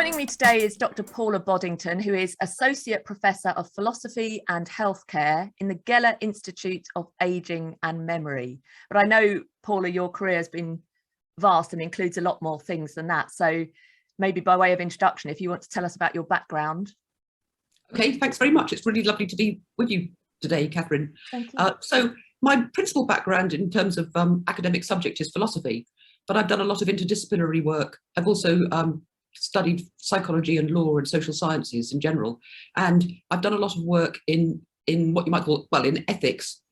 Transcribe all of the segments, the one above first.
Joining me today is Dr Paula Boddington, who is Associate Professor of Philosophy and Healthcare in the Geller Institute of Aging and Memory. But I know, Paula, your career has been vast and includes a lot more things than that. So maybe by way of introduction, if you want to tell us about your background. Okay, thanks very much. It's really lovely to be with you today, Catherine. Thank you. So my principal background in terms of academic subject is philosophy, but I've done a lot of interdisciplinary work. I've also studied psychology and law and social sciences in general, and I've done a lot of work in what you might call, well, in ethics,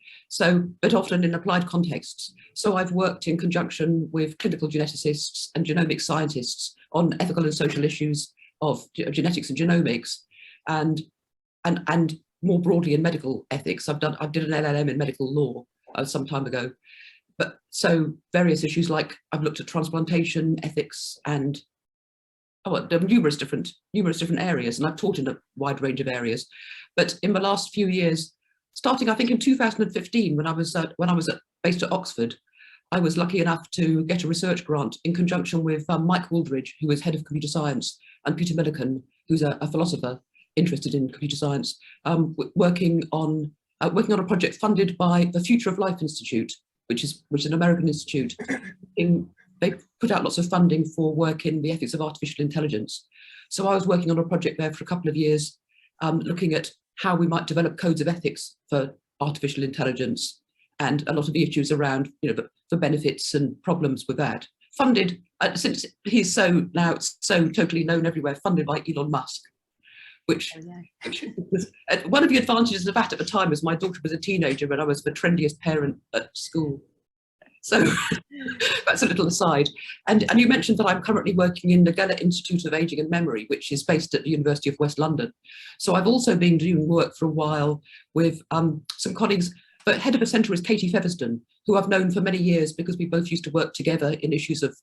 but often in applied contexts. So I've worked in conjunction with clinical geneticists and genomic scientists on ethical and social issues of genetics and genomics, and more broadly in medical ethics. I did an LLM in medical law some time ago, but so various issues like I've looked at transplantation ethics and there are numerous different areas, and I've taught in a wide range of areas. But in the last few years, starting I think in 2015, when I was based at Oxford, I was lucky enough to get a research grant in conjunction with Mike Wooldridge, who is head of computer science, and Peter Millikan, who's a philosopher interested in computer science, working on a project funded by the Future of Life Institute, which is an American institute. They put out lots of funding for work in the ethics of artificial intelligence. So I was working on a project there for a couple of years, looking at how we might develop codes of ethics for artificial intelligence and a lot of the issues around, the benefits and problems with that. Funded, since he's now so totally known everywhere, funded by Elon Musk, which was one of the advantages of that at the time was my daughter was a teenager and I was the trendiest parent at school. So that's a little aside. And you mentioned that I'm currently working in the Geller Institute of Aging and Memory, which is based at the University of West London. So I've also been doing work for a while with some colleagues. The head of a centre is Katie Featherston, who I've known for many years because we both used to work together in issues of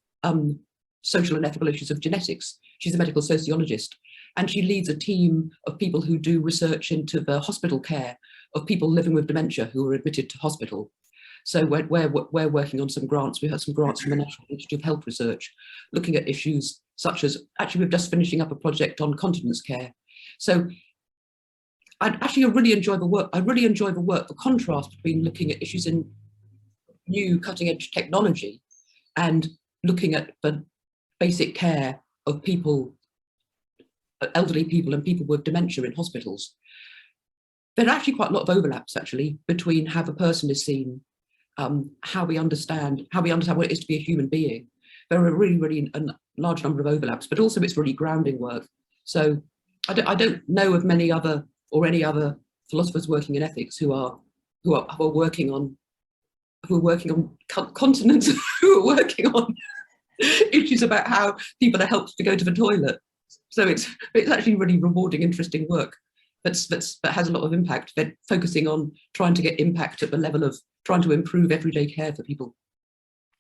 social and ethical issues of genetics. She's a medical sociologist, and she leads a team of people who do research into the hospital care of people living with dementia who are admitted to hospital. So we're working on some grants. We had some grants from the National Institute of Health Research, looking at issues such as, actually we're just finishing up a project on continence care. So I really enjoy the work. The contrast between looking at issues in new cutting edge technology and looking at the basic care of people, elderly people and people with dementia in hospitals. There are actually quite a lot of overlaps actually between how the person is seen, how we understand what it is to be a human being. There are really a large number of overlaps, but also it's really grounding work. So I don't know of any other philosophers working in ethics who are working on continents, who are working on issues about how people are helped to go to the toilet. So it's actually really rewarding, interesting work that has a lot of impact. They're focusing on trying to get impact at the level of trying to improve everyday care for people.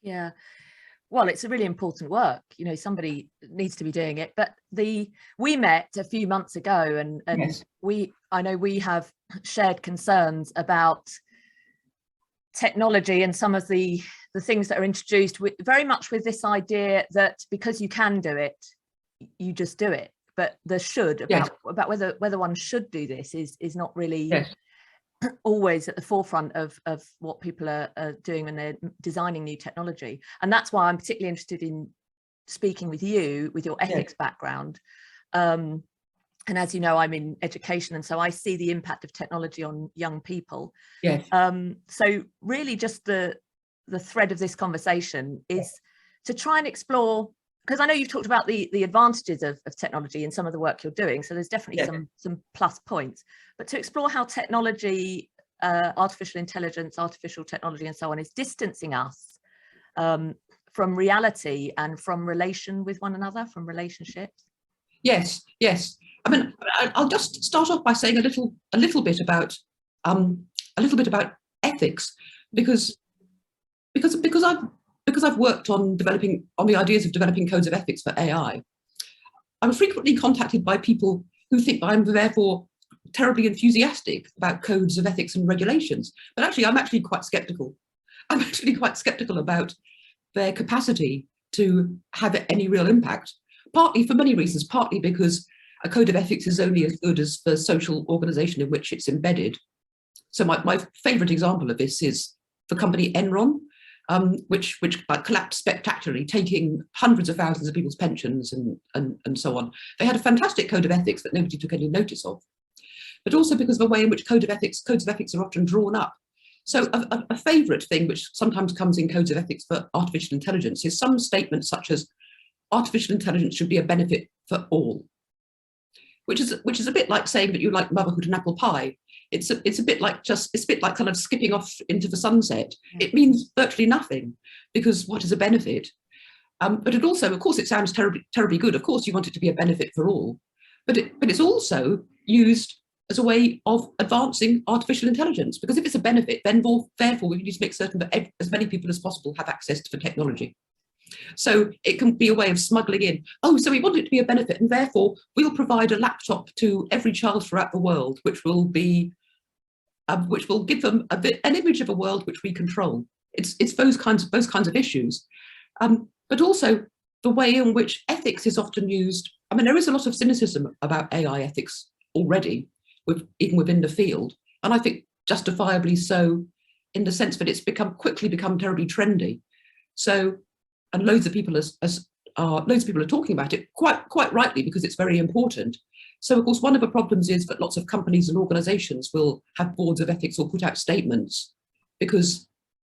Yeah, well, it's a really important work. Somebody needs to be doing it. But we met a few months ago, and yes. I know we have shared concerns about technology and some of the things that are introduced very much with this idea that because you can do it, you just do it. But the should about whether one should do this is not really always at the forefront of what people are doing when they're designing new technology. And that's why I'm particularly interested in speaking with you with your ethics background. And as you know, I'm in education, and so I see the impact of technology on young people. Yes. So really just the thread of this conversation is to try and explore, because I know you've talked about the advantages of technology in some of the work you're doing, so there's definitely some plus points, but to explore how technology, artificial intelligence, artificial technology and so on is distancing us from reality and from relation with one another, from relationships. Yes. I mean, I'll just start off by saying a little bit about ethics, because I've worked on the ideas of developing codes of ethics for AI. I'm frequently contacted by people who think I'm therefore terribly enthusiastic about codes of ethics and regulations, but actually I'm actually quite skeptical. I'm actually quite skeptical about their capacity to have any real impact, partly for many reasons, partly because a code of ethics is only as good as the social organisation in which it's embedded. So my favourite example of this is the company Enron, which collapsed spectacularly, taking hundreds of thousands of people's pensions and so on. They had a fantastic code of ethics that nobody took any notice of, but also because of the way in which codes of ethics are often drawn up. So a favourite thing which sometimes comes in codes of ethics for artificial intelligence is some statements such as artificial intelligence should be a benefit for all, which is a bit like saying that you like motherhood and apple pie. It's a bit like kind of skipping off into the sunset. It means virtually nothing, because what is a benefit? But it also, of course, it sounds terribly good. Of course, you want it to be a benefit for all, but it's also used as a way of advancing artificial intelligence, because if it's a benefit, then therefore we need to make certain that as many people as possible have access to the technology. So it can be a way of smuggling in, oh, so we want it to be a benefit, and therefore we'll provide a laptop to every child throughout the world, which will give them an image of a world which we control. It's those kinds of issues, but also the way in which ethics is often used. I mean, there is a lot of cynicism about AI ethics already, even within the field, and I think justifiably so, in the sense that it's quickly become terribly trendy. So, and loads of people are talking about it quite rightly, because it's very important. So, of course, one of the problems is that lots of companies and organisations will have boards of ethics or put out statements because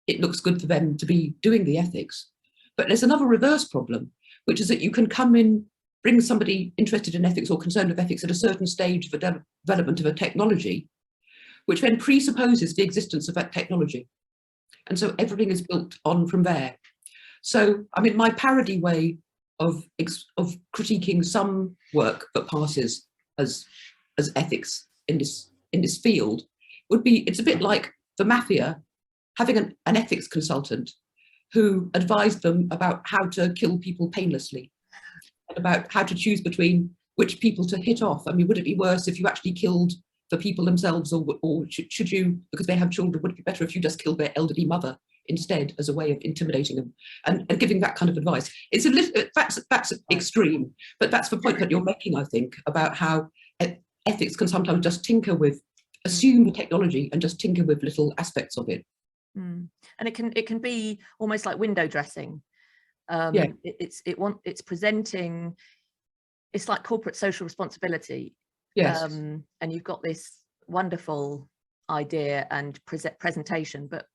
it looks good for them to be doing the ethics. But there's another reverse problem, which is that you can come in, bring somebody interested in ethics or concerned with ethics at a certain stage of the development of a technology, which then presupposes the existence of that technology. And so everything is built on from there. So, I mean, my parody way of critiquing some work that passes as ethics in this field would be, it's a bit like the mafia having an ethics consultant who advised them about how to kill people painlessly, and about how to choose between which people to hit off. I mean, would it be worse if you actually killed the people themselves, or should you, because they have children, would it be better if you just killed their elderly mother instead, as a way of intimidating them and giving that kind of advice? It's a little, that's extreme, but that's the point that you're making, I think, about how ethics can sometimes just tinker with, assume the technology and just tinker with little aspects of it. And it can be almost like window dressing. It's presenting, it's like corporate social responsibility. Yes. And you've got this wonderful idea and presentation, but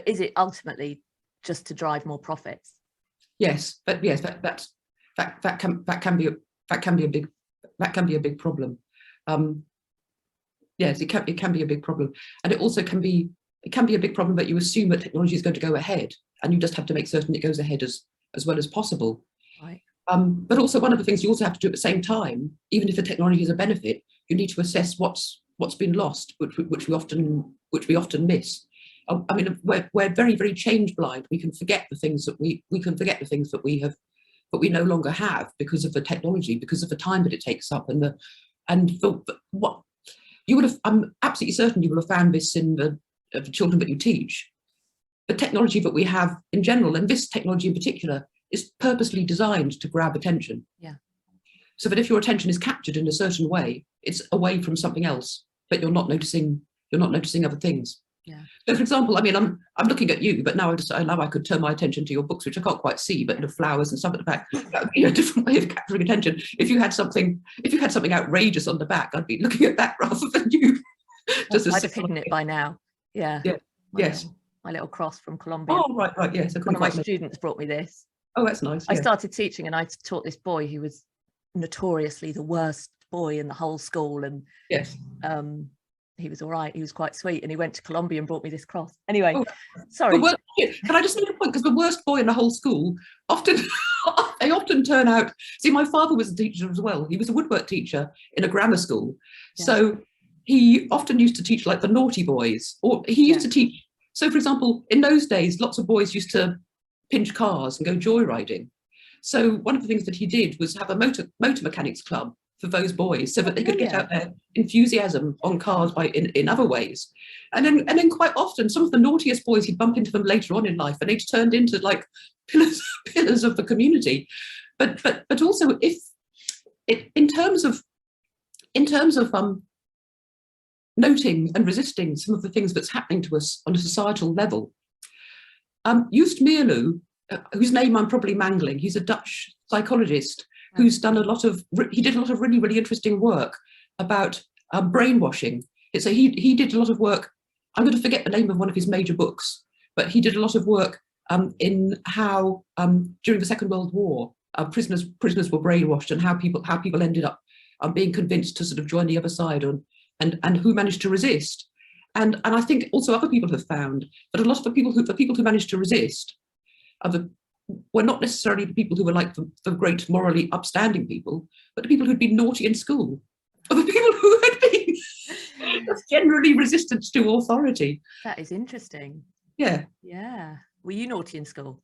is it ultimately just to drive more profits? Yes, but yes, that can be a big problem. Yes, it can be a big problem, and it also can be a big problem that you assume that technology is going to go ahead, and you just have to make certain it goes ahead as well as possible. Right. But also, one of the things you also have to do at the same time, even if the technology is a benefit, you need to assess what's been lost, which we often miss. I mean, we're very, very change blind. We can forget the things that we no longer have because of the technology, because of the time that it takes up, what you would have. I'm absolutely certain you will have found this in the children that you teach. The technology that we have in general, and this technology in particular, is purposely designed to grab attention. Yeah. So that if your attention is captured in a certain way, it's away from something else, but you're not noticing other things. Yeah. So, for example, I mean, I'm looking at you, but now I could turn my attention to your books, which I can't quite see, but the flowers and stuff at the back. That would be a different way of capturing attention. If you had something outrageous on the back, I'd be looking at that rather than you. I'd have hidden it by now. Yeah. Yeah. Yes. My little cross from Colombia. Oh, right. Yes. One of my students brought me this. Oh, that's nice. I started teaching, and I taught this boy who was notoriously the worst boy in the whole school, and yes. He was all right. He was quite sweet, and he went to Colombia and brought me this cross. Anyway, sorry. Can I just make a point? Because the worst boy in the whole school often turn out. See, my father was a teacher as well. He was a woodwork teacher in a grammar school, so he often used to teach like the naughty boys, or he used to teach. So, for example, in those days, lots of boys used to pinch cars and go joyriding. So one of the things that he did was have a motor mechanics club for those boys, so that they could get out their enthusiasm on cars in other ways. And then quite often, some of the naughtiest boys, he'd bump into them later on in life, and they'd turned into like pillars of the community. but also if it in terms of noting and resisting some of the things that's happening to us on a societal level. Joost Meerloo, whose name I'm probably mangling, he's a Dutch psychologist who's done he did a lot of really, really interesting work about brainwashing. So he did a lot of work, I'm going to forget the name of one of his major books, but he did a lot of work in how during the Second World War, prisoners were brainwashed, and how people ended up being convinced to sort of join the other side and who managed to resist. And I think also other people have found that a lot of the people who managed to resist were not necessarily the people who were like the great morally upstanding people, but the people who'd been naughty in school, or the people who had been generally resistant to authority. That is interesting. Yeah. Yeah. Were you naughty in school?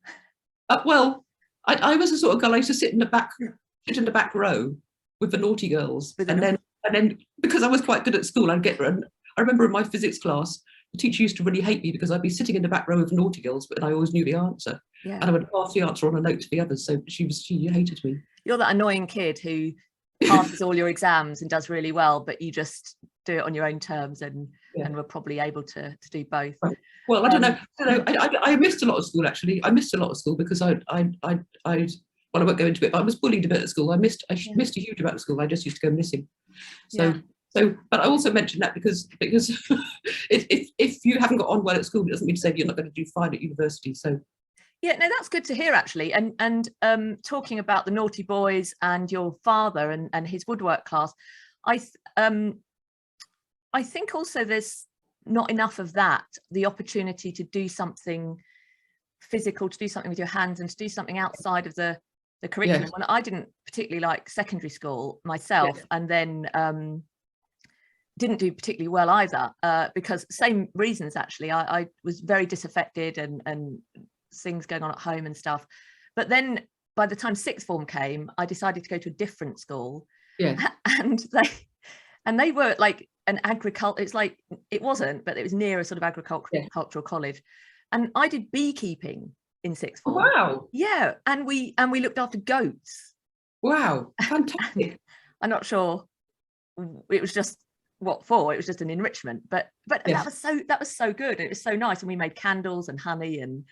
Well, I was the sort of girl I used to sit in the back row with the naughty girls, and then because I was quite good at school, I'd get. I remember in my physics class, the teacher used to really hate me because I'd be sitting in the back row with naughty girls, but I always knew the answer, and I would pass the answer on a note to the others. So she hated me. You're that annoying kid who passes all your exams and does really well, but you just do it on your own terms, and were probably able to do both. Right. Well, I don't know. I missed a lot of school, actually. I missed a lot of school because I won't go into it, but I was bullied a bit at school. I missed a huge amount of school. I just used to go missing. So, but I also mentioned that because if you haven't got on well at school, it doesn't mean to say you're not going to do fine at university. So. Yeah, no, that's good to hear, actually. And talking about the naughty boys and your father and his woodwork class, I think also there's not enough of that, the opportunity to do something physical, to do something with your hands, and to do something outside of the curriculum. When I didn't particularly like secondary school myself, and then didn't do particularly well either, because same reasons, actually. I was very disaffected and things going on at home and stuff. But then by the time sixth form came, I decided to go to a different school. And they were like an agriculture, it's like, it wasn't, but it was near a sort of agricultural college. And I did beekeeping in sixth form. Wow. Yeah. And we looked after goats. Wow. Fantastic. I'm not sure it was just what for. It was just an enrichment, but that was so good. It was so nice. And we made candles and honey, and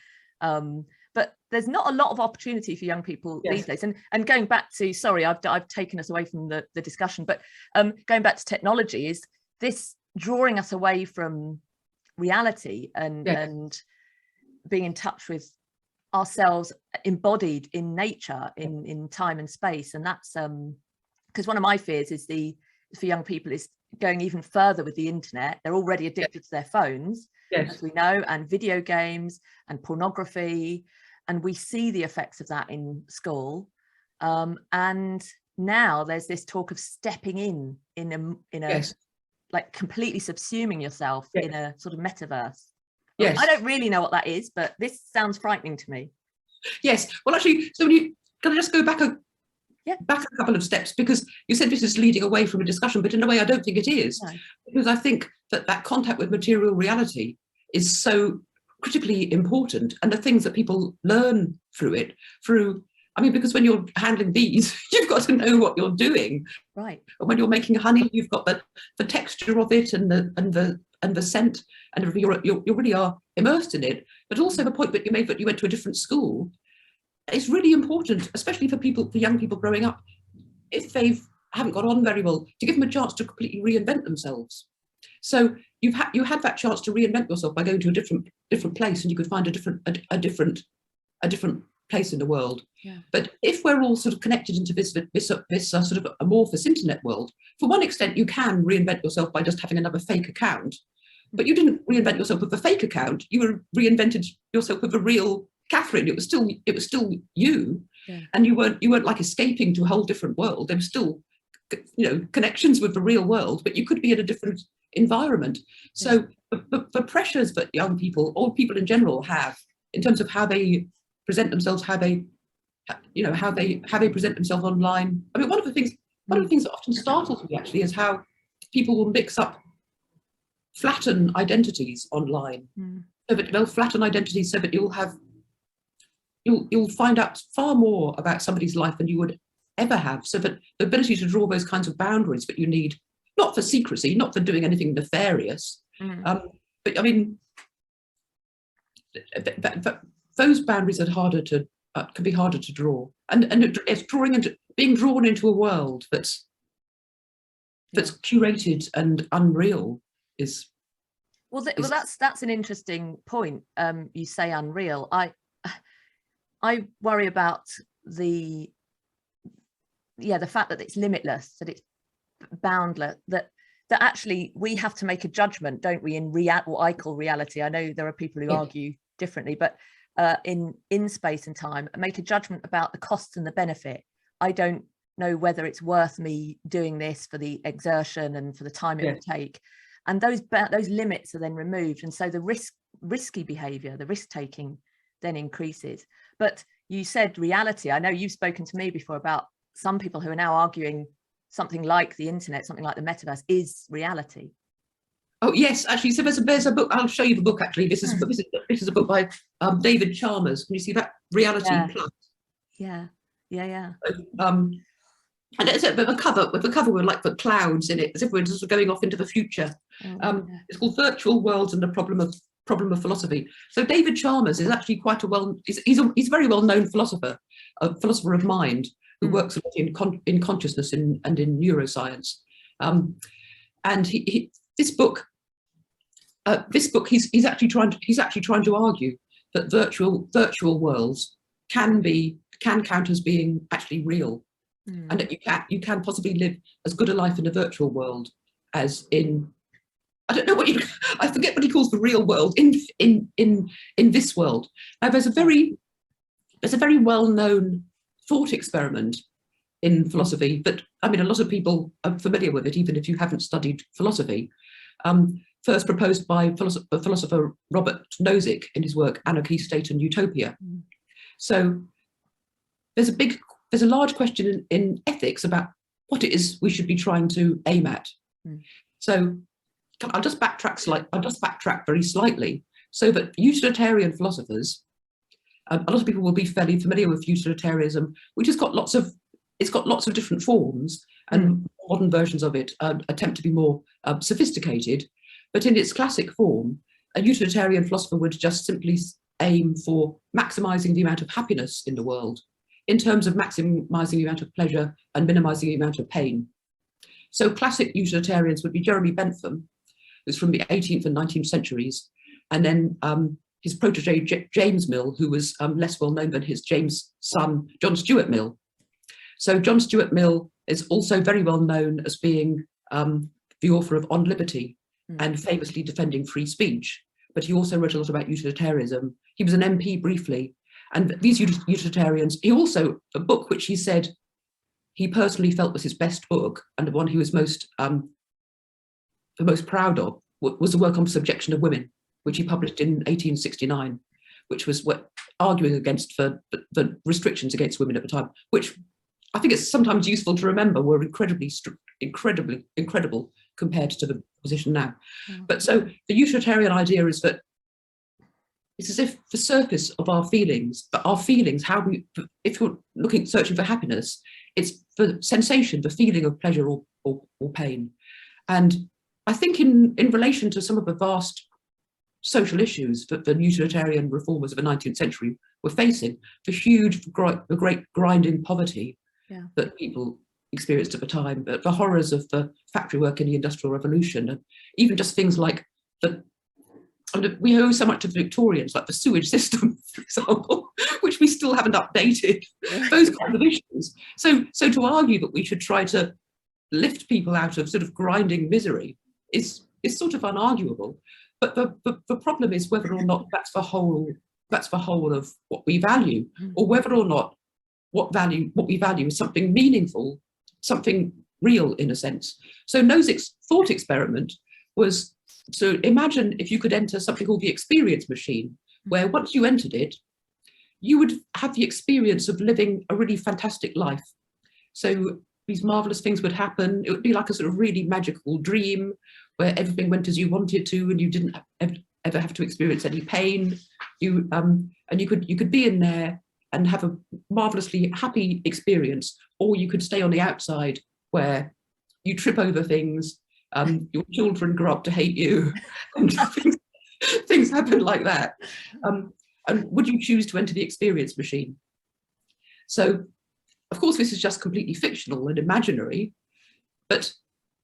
but there's not a lot of opportunity for young people these days. And going back to, sorry, I've taken us away from the discussion, but going back to technology, is this drawing us away from reality and being in touch with ourselves embodied in nature, in time and space. And that's because one of my fears is for young people is going even further with the internet. They're already addicted to their phones, as we know, and video games and pornography, and we see the effects of that in school. And now there's this talk of stepping in a like completely subsuming yourself in a sort of metaverse. I don't really know what that is, but this sounds frightening to me. Yes. Well, actually, so can I just go back a couple of steps, because you said this is leading away from a discussion, but in a way I don't think it is, because I think that contact with material reality is so critically important, and the things that people learn through, I mean, because when you're handling bees, you've got to know what you're doing, right? And when you're making honey, you've got the texture of it and the scent, and you really are immersed in it. But also the point that you made, that you went to a different school, is really important, especially for young people growing up, if they haven't got on very well, to give them a chance to completely reinvent themselves. So you had that chance to reinvent yourself by going to a different place, and you could find a different place in the world. But if we're all sort of connected into this sort of amorphous internet world, for one extent you can reinvent yourself by just having another fake account, but you didn't reinvent yourself with a fake account. You reinvented yourself with a real Catherine. It was still you, and you weren't like escaping to a whole different world. There were still, connections with the real world, but you could be in a different environment. So the pressures that young people, or people in general, have in terms of how they present themselves, how they present themselves online. I mean, one of the things that often startles me, actually, is how people will mix up, flatten identities online. So that they'll flatten identities so that you'll have you'll find out far more about somebody's life than you would ever have. So that the ability to draw those kinds of boundaries that you need, not for secrecy, not for doing anything nefarious, but I mean, those boundaries are harder to can be harder to draw, and it's being drawn into a world that's curated and unreal is. Well, that's an interesting point. You say unreal. I worry about the fact that it's limitless, that it's boundless, that actually we have to make a judgment, don't we, in what I call reality. I know there are people who argue differently, but in space and time, make a judgment about the costs and the benefit. I don't know whether it's worth me doing this for the exertion and for the time it will take. And those limits are then removed. And so the risky behavior, the risk taking then increases. But you said reality. I know you've spoken to me before about some people who are now arguing something like the internet, something like the metaverse is reality. Oh yes, actually, so there's a book. I'll show you the book. Actually, this is a book by David Chalmers. Can you see that? Reality Plus. Yeah. And it's a bit of a cover with like the clouds in it, as if we're just going off into the future. It's called Virtual Worlds and the Problem of Philosophy. So David Chalmers is actually quite he's a very well known philosopher, a philosopher of mind who works a lot in consciousness and in neuroscience. And this book he's actually trying to argue that virtual worlds can count as being actually real, and that you can possibly live as good a life in a virtual world as in, I don't know I forget what he calls the real world, in this world. Now there's a very well-known thought experiment in philosophy that, I mean, a lot of people are familiar with it, even if you haven't studied philosophy. First proposed by philosopher Robert Nozick in his work Anarchy, State and Utopia. So there's a large question in ethics about what it is we should be trying to aim at. So I'll just backtrack very slightly, so that utilitarian philosophers, a lot of people will be fairly familiar with utilitarianism, which has got lots of different forms, and modern versions of it attempt to be more sophisticated. But in its classic form, a utilitarian philosopher would just simply aim for maximizing the amount of happiness in the world in terms of maximizing the amount of pleasure and minimizing the amount of pain. So classic utilitarians would be Jeremy Bentham, who's from the 18th and 19th centuries, and then his protege James Mill, who was less well known than his James' son, John Stuart Mill. So John Stuart Mill is also very well known as being the author of On Liberty and famously defending free speech. But he also wrote a lot about utilitarianism. He was an MP briefly. And these utilitarians, a book which he said he personally felt was his best book, and the one he was most proud of, was the work on subjection of women, which he published in 1869, which was arguing against the restrictions against women at the time, which I think it's sometimes useful to remember were incredible compared to the position now. But so the utilitarian idea is that it's as if the surface of our feelings, but our feelings, if you're searching for happiness, it's the sensation, the feeling of pleasure or pain. And I think in relation to some of the vast social issues that the utilitarian reformers of the 19th century were facing, the great grinding poverty that people experienced at the time, but the horrors of the factory work in the Industrial Revolution, and even just things like we owe so much to the Victorians, like the sewage system, for example, which we still haven't updated, those kind of issues. So to argue that we should try to lift people out of sort of grinding misery is sort of unarguable. But the problem is whether or not that's the whole of what we value, or whether or not what we value is something meaningful, something real in a sense. So Nozick's thought experiment was to imagine if you could enter something called the experience machine, where once you entered it, you would have the experience of living a really fantastic life. So these marvelous things would happen. It would be like a sort of really magical dream where everything went as you wanted to, and you didn't ever have to experience any pain. And you could be in there and have a marvelously happy experience, or you could stay on the outside where you trip over things, your children grow up to hate you, and things happen like that. And would you choose to enter the experience machine? So, of course, this is just completely fictional and imaginary, but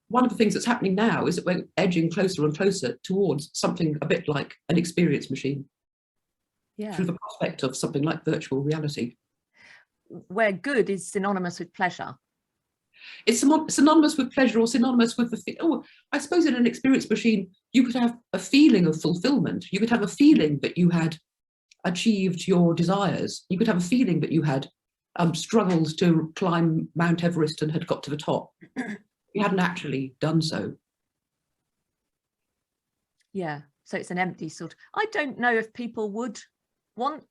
one of the things that's happening now is that we're edging closer and closer towards something a bit like an experience machine, through the prospect of something like virtual reality. Where good is synonymous with pleasure. It's synonymous with pleasure, or synonymous with I suppose in an experience machine, you could have a feeling of fulfillment. You could have a feeling that you had achieved your desires. You could have a feeling that you had struggled to climb Mount Everest and had got to the top. You hadn't actually done so. Yeah, so it's an empty sort. I don't know if people would want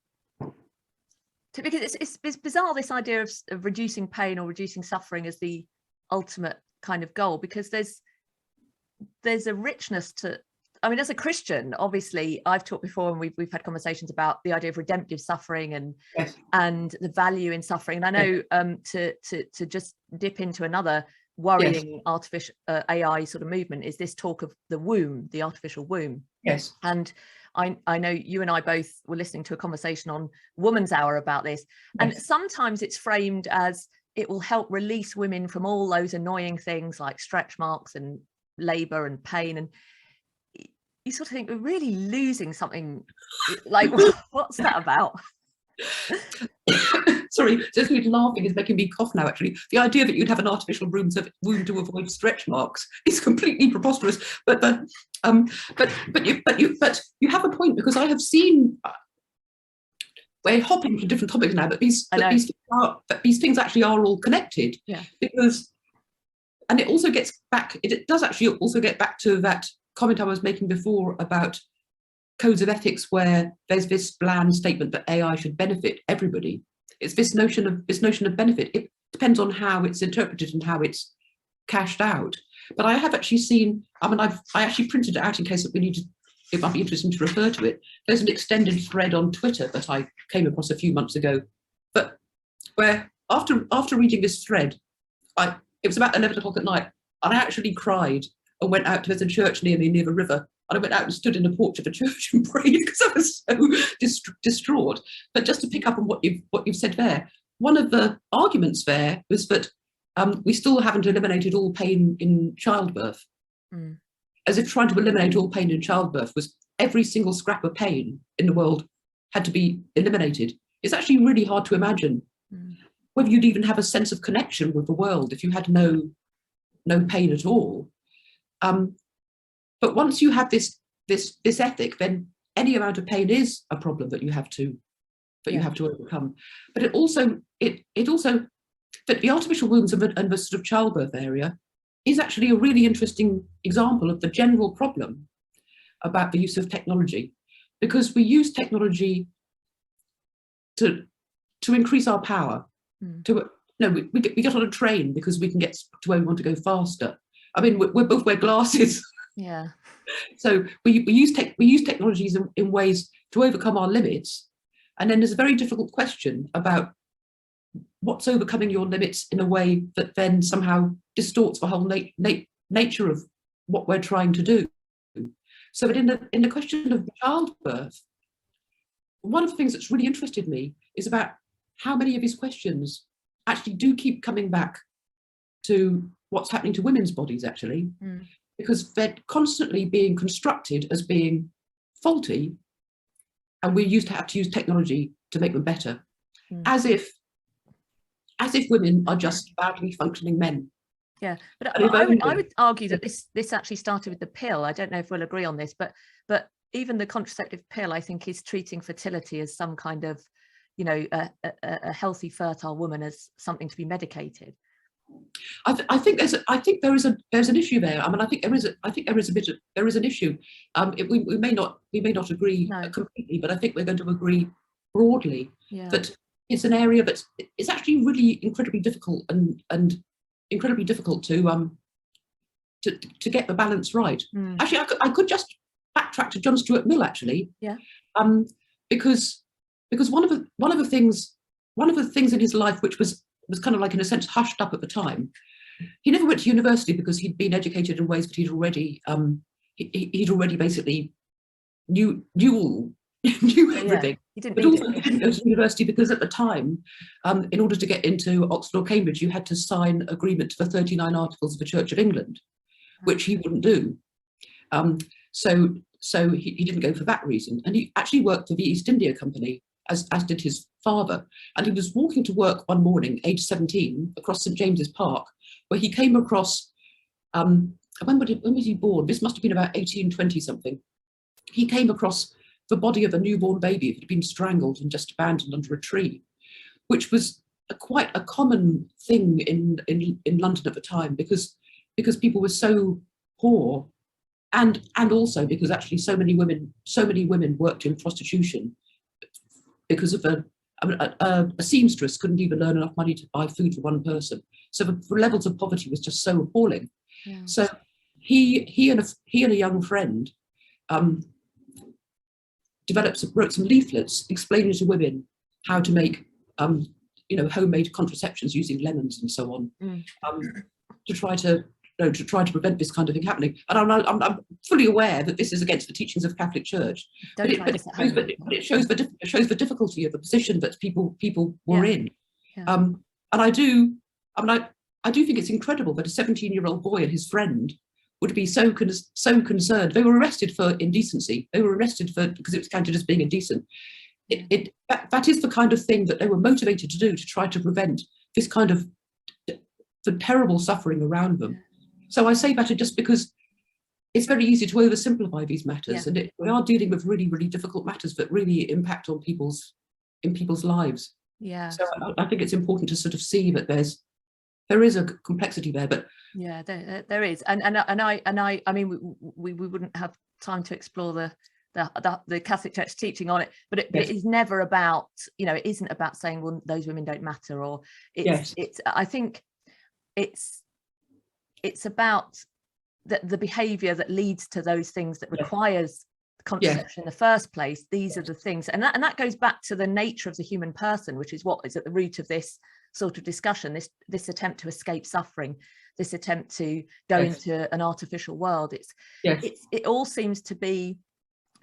to, because it's bizarre, this idea of reducing pain or reducing suffering as the ultimate kind of goal, because there's a richness to, I mean, as a Christian, obviously, I've talked before, and we've had conversations about the idea of redemptive suffering and the value in suffering. And I know to just dip into another worrying artificial AI sort of movement is this talk of the womb, the artificial womb. Yes. And I know you and I both were listening to a conversation on Woman's Hour about this. And sometimes it's framed as it will help release women from all those annoying things like stretch marks and labor and pain. And you sort of think we're really losing something. Like, what's that about? Sorry, just me laughing is making me cough now, actually. The idea that you'd have an artificial womb to avoid stretch marks is completely preposterous. But you have a point, because I have seen, we're hopping to different topics now, but these things actually are all connected. Yeah. Because, and it also gets back, it does actually also get back to that comment I was making before about codes of ethics, where there's this bland statement that AI should benefit everybody. It's this notion of benefit. It depends on how it's interpreted and how it's cashed out. But I have actually seen, I mean, I actually printed it out in case that it might be interesting to refer to it. There's an extended thread on Twitter that I came across a few months ago, but where after reading this thread, it was about 11 o'clock at night, and I actually cried and went out to there's a church near me, near the river. And I went out and stood in the porch of the church and prayed, because I was so distraught. But just to pick up on what you've said there, one of the arguments there was that we still haven't eliminated all pain in childbirth. As if trying to eliminate all pain in childbirth was every single scrap of pain in the world had to be eliminated. It's actually really hard to imagine whether you'd even have a sense of connection with the world if you had no pain at all. But once you have this ethic, then any amount of pain is a problem that you have to overcome. But it also that the artificial wombs and the sort of childbirth area is actually a really interesting example of the general problem about the use of technology, because we use technology to increase our power. We get on a train because we can get to where we want to go faster. I mean, we both wear glasses. Yeah. So we use technologies in ways to overcome our limits, and then there's a very difficult question about what's overcoming your limits in a way that then somehow distorts the whole nature of what we're trying to do. So that in the question of childbirth, one of the things that's really interested me is about how many of these questions actually do keep coming back to what's happening to women's bodies, actually. Because they're constantly being constructed as being faulty, and we used to have to use technology to make them better, as if women are just badly functioning men. Yeah, but I would argue that this actually started with the pill. I don't know if we'll agree on this, but even the contraceptive pill, I think, is treating fertility as some kind of, a healthy, fertile woman as something to be medicated. I think there is an issue there. I mean, I think there is an issue. We may not agree completely, but I think we're going to agree broadly that it's an area that's actually really incredibly difficult and incredibly difficult to get the balance right. Actually, I could just backtrack to John Stuart Mill, actually. Yeah. Because one of the things one of the things in his life which was kind of like, in a sense, hushed up at the time. He never went to university because he'd been educated in ways that he'd already basically knew everything. He didn't But need also it. he didn't go to university because at the time, in order to get into Oxford or Cambridge, you had to sign agreement for 39 articles of the Church of England, which he wouldn't do. So he didn't go for that reason. And he actually worked for the East India Company, as did his father. And he was walking to work one morning, age 17, across St James's Park, where he came across, when was he born? This must have been about 1820 something. He came across the body of a newborn baby that had been strangled and just abandoned under a tree, which was quite a common thing in London at the time, because people were so poor, and also because actually so many women worked in prostitution because of a seamstress couldn't even earn enough money to buy food for one person. So the levels of poverty was just so appalling. Yeah. So he and a young friend wrote some leaflets explaining to women how to make homemade contraceptions using lemons and so on, to try to prevent this kind of thing happening. And I'm fully aware that this is against the teachings of the Catholic Church, but it shows the difficulty of the position that people were in. Yeah. And I do think it's incredible that a 17-year-old boy and his friend would be so concerned. They were arrested for indecency. They were arrested because it was counted as being indecent. That is the kind of thing that they were motivated to do, to try to prevent this kind of the terrible suffering around them. So I say that just because it's very easy to oversimplify these matters, and we are dealing with really, really difficult matters that really impact on people's lives. Yeah. So I think it's important to sort of see that there is a complexity there, but yeah, there is, and I mean, we wouldn't have time to explore the Catholic Church teaching on it, but it is never about, it isn't about saying, well, those women don't matter, or it's I think it's about the behavior that leads to those things, that requires contraception in the first place. These are the things, and that goes back to the nature of the human person, which is what is at the root of this sort of discussion, this attempt to escape suffering, this attempt to go into an artificial world. It all seems to be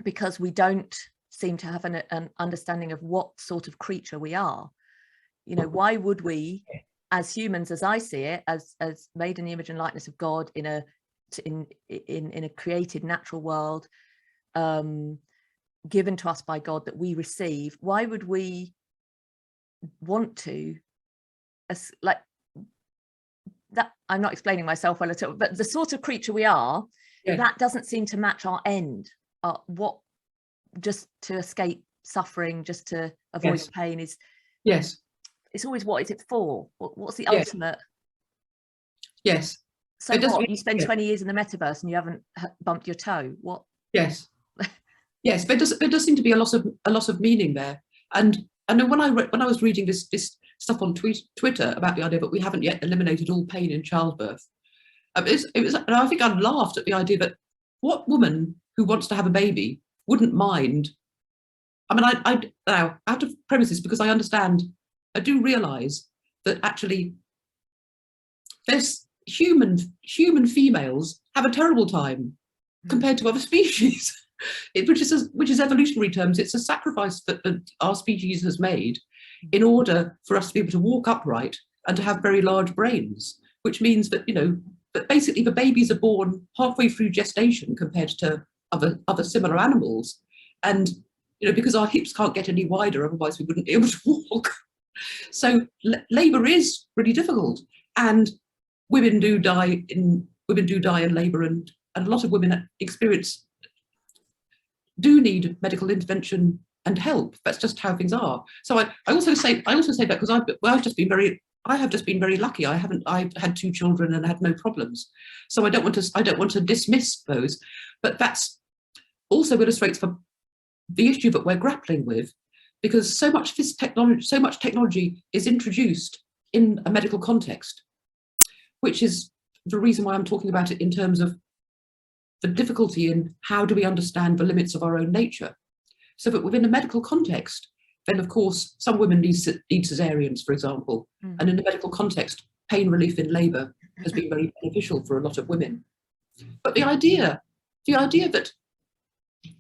because we don't seem to have an understanding of what sort of creature we are. Why would we, as humans, as I see it, as made in the image and likeness of God, in a created natural world, given to us by God, that we receive, why would we want to, like that? I'm not explaining myself well at all, but the sort of creature we are, that doesn't seem to match our end. What, just to escape suffering, just to avoid pain, is it's always, what is it for? What's the ultimate? Yes. So what, you spend 20 years in the metaverse and you haven't bumped your toe? What? Yes. Yes, there does seem to be a lot of meaning there. And then when I was reading this stuff on Twitter about the idea that we haven't yet eliminated all pain in childbirth, it was, and I think I laughed at the idea that what woman who wants to have a baby wouldn't mind? I mean, I have to premise this because I do realise that actually there's human females have a terrible time compared to other species. Which is evolutionary terms, it's a sacrifice that our species has made in order for us to be able to walk upright and to have very large brains, which means that, that basically the babies are born halfway through gestation compared to other similar animals. And, because our hips can't get any wider, otherwise we wouldn't be able to walk. So labour is really difficult, and women do die in labour, and a lot of women do need medical intervention and help. That's just how things are. So I also say that because I have just been very lucky. I've had 2 children and had no problems. So I don't want to dismiss those, but that's also illustrates the issue that we're grappling with, because so much technology is introduced in a medical context, which is the reason why I'm talking about it in terms of the difficulty in how do we understand the limits of our own nature. So that within a medical context, then of course some women need cesareans, for example, and in the medical context, pain relief in labour has been very beneficial for a lot of women. But the idea that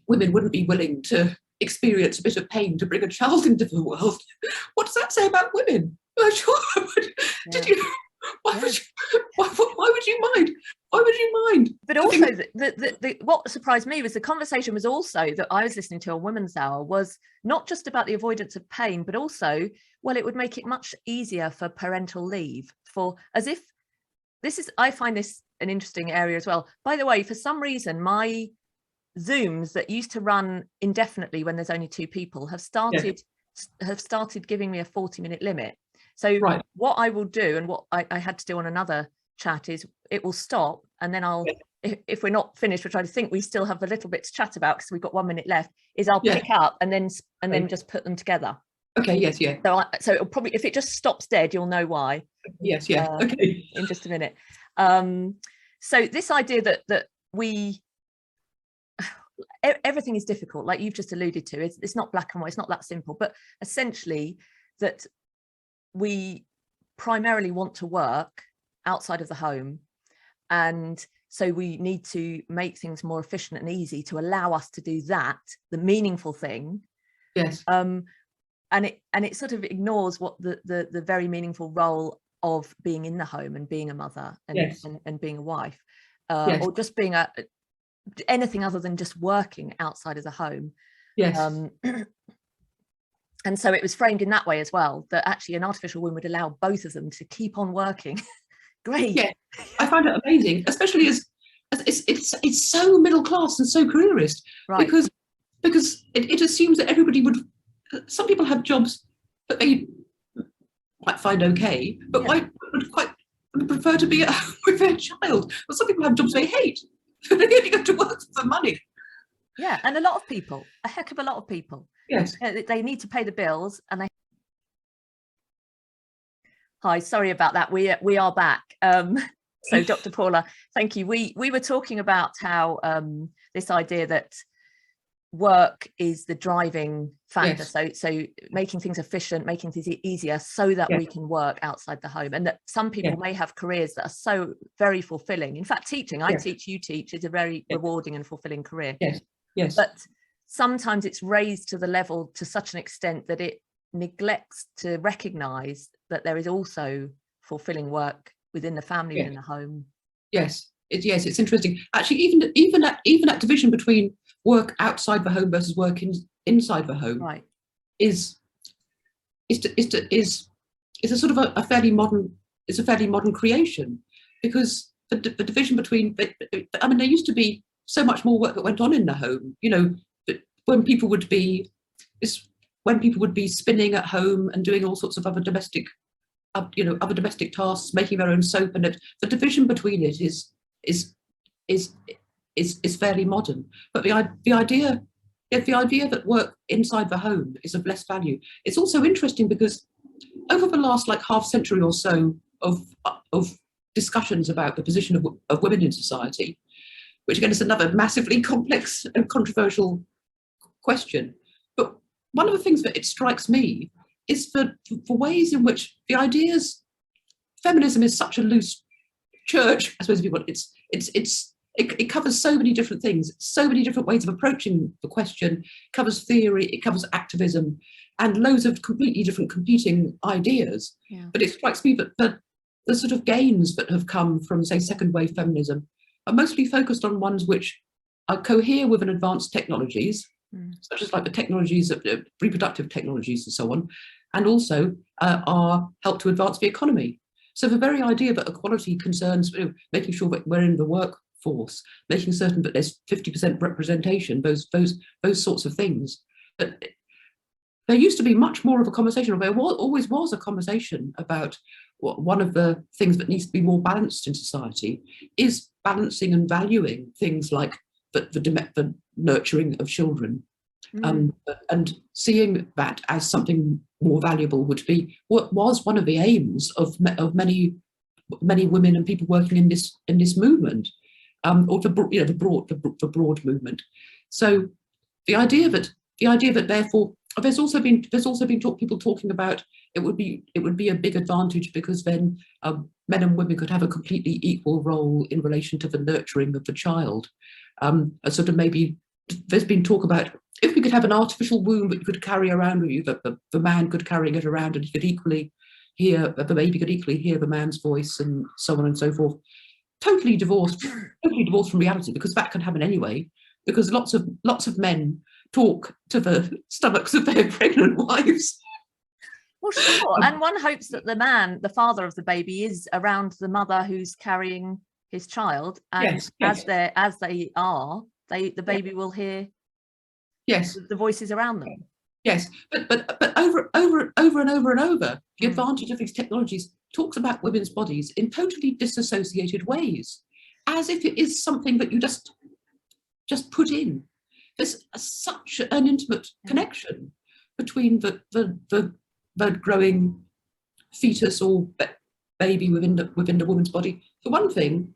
women wouldn't be willing to experience a bit of pain to bring a child into the world, what does that say about women? Did you? Why would you mind? Why would you mind? But also, what surprised me was the conversation was also that I was listening to on Women's Hour was not just about the avoidance of pain, but also, well, it would make it much easier for parental leave. I find this an interesting area as well. By the way, for some reason, my Zooms that used to run indefinitely when there's only 2 people have started giving me a 40-minute limit. So what I will do, and what I had to do on another chat, is it will stop, and then I'll, if we're not finished, which I think we still have a little bit to chat about because we've got 1 minute left, is I'll pick up and then just put them together. Okay. Yes. Yeah. So it'll probably, if it just stops dead, you'll know why. Yes. Yeah. Okay. In just a minute. So this idea that everything is difficult, like you've just alluded to. It's not black and white. It's not that simple. But essentially, that we primarily want to work outside of the home, and so we need to make things more efficient and easy to allow us to do that, the meaningful thing. Yes. And it sort of ignores what the very meaningful role of being in the home and being a mother and being a wife, or just being anything other than just working outside of the home. Yes. And so it was framed in that way as well, that actually an artificial womb would allow both of them to keep on working. Great. Yeah, I find it amazing, especially as it's so middle class and so careerist, because it assumes that everybody would. Some people have jobs that they might find okay, but would quite prefer to be at home with their child. But some people have jobs they hate. They only go to work for money. Yeah, and a heck of a lot of people. Yes. They need to pay the bills, and Hi, sorry about that. We are back. So Dr. Paula, thank you. We were talking about how this idea that work is the driving factor. Yes. So making things efficient, making things easier so that we can work outside the home, and that some people may have careers that are so very fulfilling. In fact, teaching, I teach, you teach, is a very rewarding and fulfilling career. Yes. Yes. But sometimes it's raised to the level to such an extent that it neglects to recognize that there is also fulfilling work within the family and in the home. Yes. It's interesting. Actually, even that division between work outside the home versus work inside the home is a sort of a fairly modern creation, because the division between, I mean, there used to be so much more work that went on in the home. You know, when people would be spinning at home and doing all sorts of other domestic tasks, making their own soap, and the division between it is fairly modern. But the idea that work inside the home is of less value. It's also interesting because over the last half century or so of discussions about the position of women in society, which again is another massively complex and controversial question. But one of the things that it strikes me is for ways in which the ideas, feminism is such a loose church, I suppose if you want. It covers so many different things, so many different ways of approaching the question. It covers theory, it covers activism, and loads of completely different competing ideas. Yeah. But it strikes me that the sort of gains that have come from, say, second wave feminism are mostly focused on ones which are cohere with advanced technologies, such as the technologies of reproductive technologies and so on, and also are help to advance the economy. So the very idea that equality concerns making sure that we're in the workforce, making certain that there's 50% representation, those sorts of things. But there used to be much more of a conversation, or there always was a conversation about one of the things that needs to be more balanced in society is balancing and valuing things like the nurturing of children, and seeing that as something more valuable would be what was one of the aims of many women and people working in this movement, or the broad movement. So the idea that therefore there's also been people talking about it would be a big advantage because then men and women could have a completely equal role in relation to the nurturing of the child. A sort of maybe there's been talk about if we could have an artificial womb that you could carry around with you, that the man could carry it around and he could equally hear, the baby could equally hear the man's voice and so on and so forth. Totally divorced from reality, because that can happen anyway, because lots of men talk to the stomachs of their pregnant wives. Well, sure. And one hopes that the man, the father of the baby, is around the mother who's carrying his child, and as they are, the baby will hear the voices around them. Yes, but over and over, the advantage of these technologies talks about women's bodies in totally disassociated ways, as if it is something that you just put in. There's such an intimate connection between the growing fetus or baby within the woman's body. For one thing,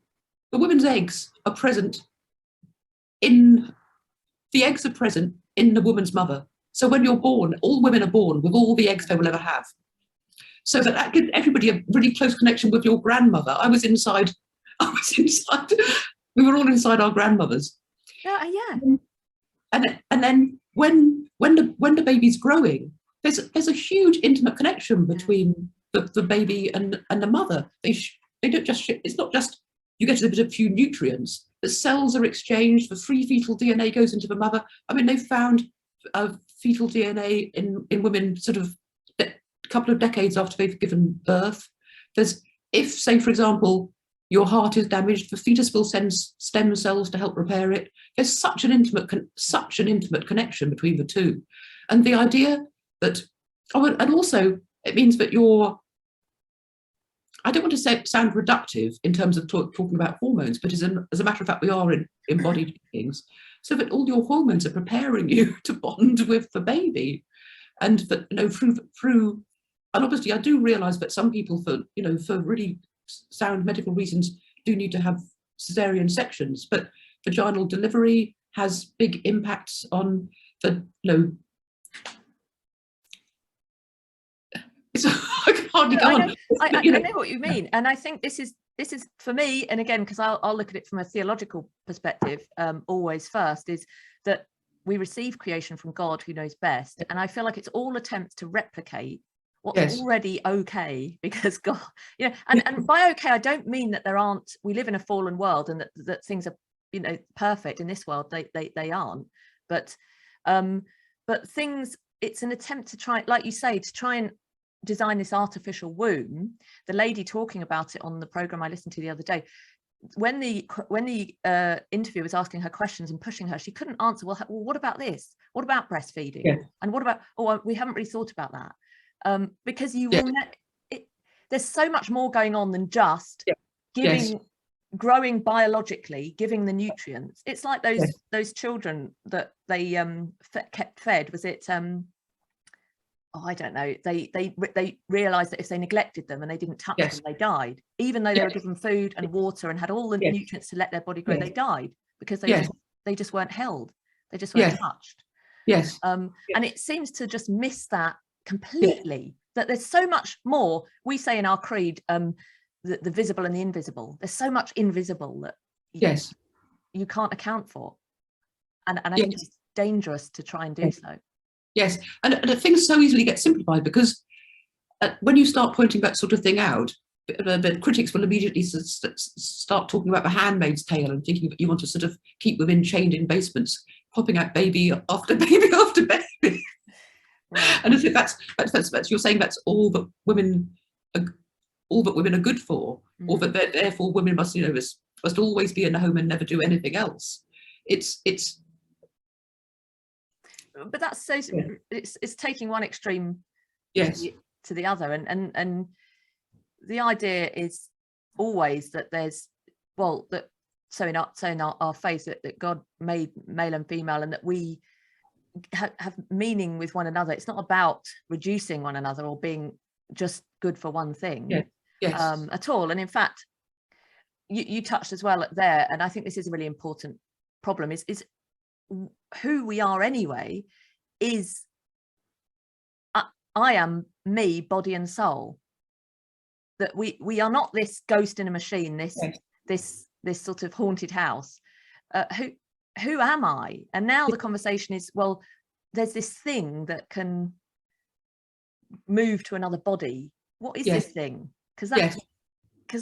the women's eggs are present in the woman's mother. So when you're born, all women are born with all the eggs they will ever have. So that gives everybody a really close connection with your grandmother. I was inside. We were all inside our grandmothers. Yeah. And then when the baby's growing, there's a huge intimate connection between the baby and the mother. They don't just it's not just you get a bit of few nutrients. The cells are exchanged. The free fetal DNA goes into the mother. I mean, they've found fetal DNA in women sort of a couple of decades after they've given birth. If, say, for example, your heart is damaged, the fetus will send stem cells to help repair it. There's such an intimate connection between the two. And the idea that, and also it means that I don't want to sound reductive in terms of talking about hormones, but as a matter of fact, we are embodied beings, so that all your hormones are preparing you to bond with the baby. And that, through, and obviously I do realise that some people for really sound medical reasons do need to have cesarean sections, but vaginal delivery has big impacts on the I can't go on. I know what you mean, and I think this is for me, and again, because I'll look at it from a theological perspective, always first, is that we receive creation from God who knows best, and I feel like it's all attempts to replicate what's already okay, because God, and by okay I don't mean that we live in a fallen world and that things are perfect in this world. They aren't, but things, it's an attempt to try, like you say, to try and design this artificial womb. The lady talking about it on the program I listened to the other day, when the interviewer was asking her questions and pushing her, she couldn't answer. Well, what about this? What about breastfeeding? And what about, we haven't really thought about that. Because there's so much more going on than just growing biologically, giving the nutrients. It's like those children that they kept fed. Was it I don't know, they realized that if they neglected them and they didn't touch them, they died, even though they were given food and water and had all the nutrients to let their body grow. They died because they just weren't held, they just weren't touched. And it seems to just miss that completely, that there's so much more. We say in our creed, the visible and the invisible. There's so much invisible that you can't account for, and I think it's dangerous to try and do so. Yes, and things so easily get simplified, because when you start pointing that sort of thing out, the critics will immediately start talking about the Handmaid's Tale and thinking that you want to sort of keep women chained in basements, popping out baby after baby after baby. Right. And if that's you're saying that's all that women are good for, or that therefore women must must always be in the home and never do anything else. But that's so it's taking one extreme to the other, and the idea is always that there's so in our faith that God made male and female, and that we have meaning with one another. It's not about reducing one another or being just good for one thing at all. And in fact, you touched as well there, and I think this is a really important problem, is who we are anyway is I am me, body and soul. That we are not this ghost in a machine, this sort of haunted house. Who am I? And now the conversation is, well, there's this thing that can move to another body. What is this thing? Because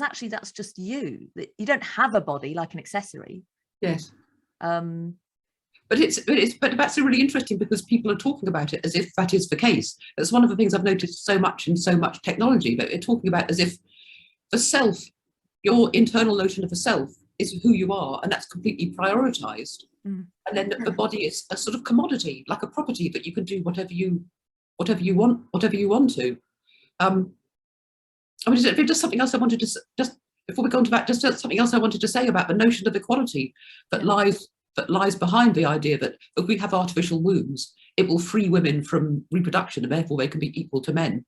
actually that's just you. You don't have a body like an accessory. Yes. But that's really interesting, because people are talking about it as if that is the case. That's one of the things I've noticed so much in so much technology, but they're talking about as if the self, your internal notion of the self, is who you are, and that's completely prioritized. And then the body is a sort of commodity, like a property that you can do whatever you want to. I mean, just something else I wanted to just before we go on to that, just something else I wanted to say about the notion of equality that lies behind the idea that if we have artificial wombs, it will free women from reproduction and therefore they can be equal to men.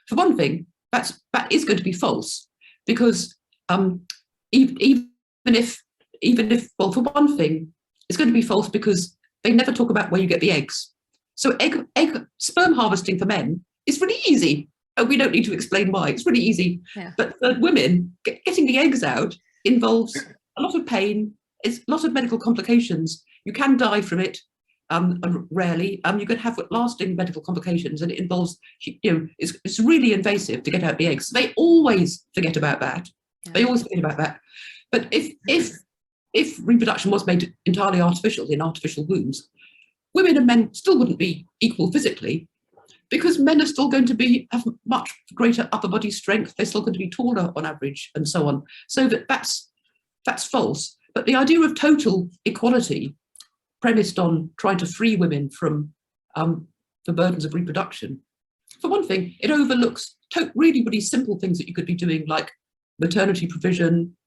For one thing, that is going to be false, because even if well, for one thing, it's going to be false because they never talk about where you get the eggs. So sperm harvesting for men is really easy. And we don't need to explain why. It's really easy. Yeah. But for women, getting the eggs out involves a lot of pain. It's a lot of medical complications. You can die from it, rarely. You can have lasting medical complications, and it involves, it's really invasive to get out the eggs. They always forget about that. Yeah. They always forget about that. But if reproduction was made entirely artificial in artificial wombs, women and men still wouldn't be equal physically, because men are still going to have much greater upper body strength. They're still going to be taller on average, and so on. So that's false. But the idea of total equality, premised on trying to free women from the burdens of reproduction, for one thing, it overlooks really, really simple things that you could be doing, like maternity provision,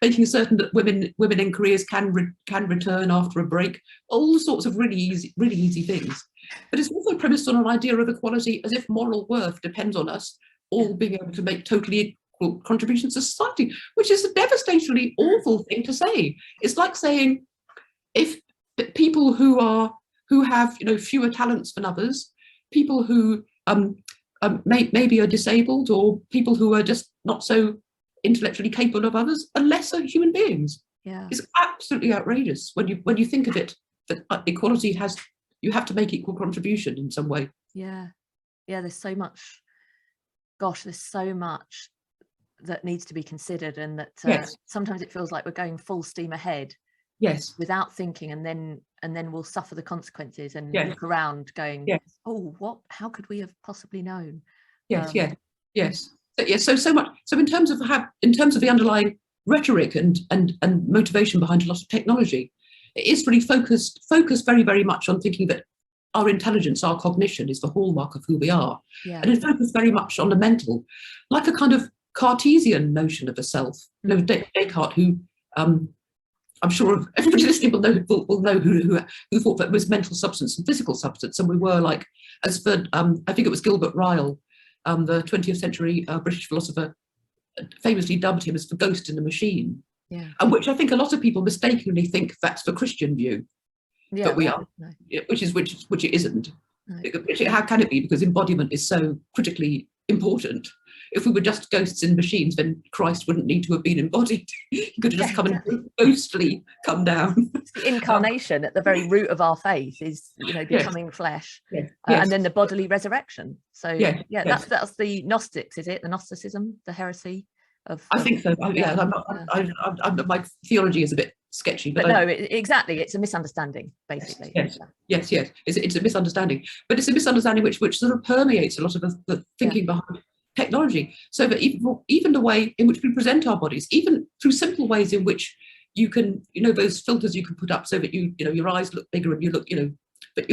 making certain that women in careers can return after a break, all sorts of really easy things. But it's also premised on an idea of equality as if moral worth depends on us all being able to make totally equal contributions to society, which is a devastatingly awful thing to say. It's like saying if people who have fewer talents than others, people who maybe are disabled, or people who are just not so intellectually capable of others, are lesser human beings. Yeah, it's absolutely outrageous when you think of it, that equality you have to make equal contribution in some way. Yeah, there's so much that needs to be considered, and that sometimes it feels like we're going full steam ahead, without thinking, and then we'll suffer the consequences and look around going, oh, how could we have possibly known? So much. So in terms of the underlying rhetoric and motivation behind a lot of technology, it is really focused very, very much on thinking that our intelligence, our cognition, is the hallmark of who we are. Yeah. And it focuses very much on the mental, like a kind of Cartesian notion of a self. Descartes, who I'm sure everybody listening will know who thought that was mental substance and physical substance. And we were like, as for I think it was Gilbert Ryle, the 20th century British philosopher, famously dubbed him as the ghost in the machine. Yeah. And which I think a lot of people mistakenly think that's the Christian view that we are, which it isn't. No. How can it be? Because embodiment is so critically important. If we were just ghosts in machines, then Christ wouldn't need to have been embodied. He could have just come and ghostly come down. The incarnation at the very root of our faith is, becoming flesh, and then the bodily resurrection. So that's the Gnostics, is it? The Gnosticism, the heresy of. I think so. My theology is a bit sketchy, but no, exactly. It's a misunderstanding, basically. Yes. It's a misunderstanding, but it's a misunderstanding which sort of permeates a lot of the thinking behind technology. So that even the way in which we present our bodies, even through simple ways in which you can, those filters you can put up so that your eyes look bigger and you look, but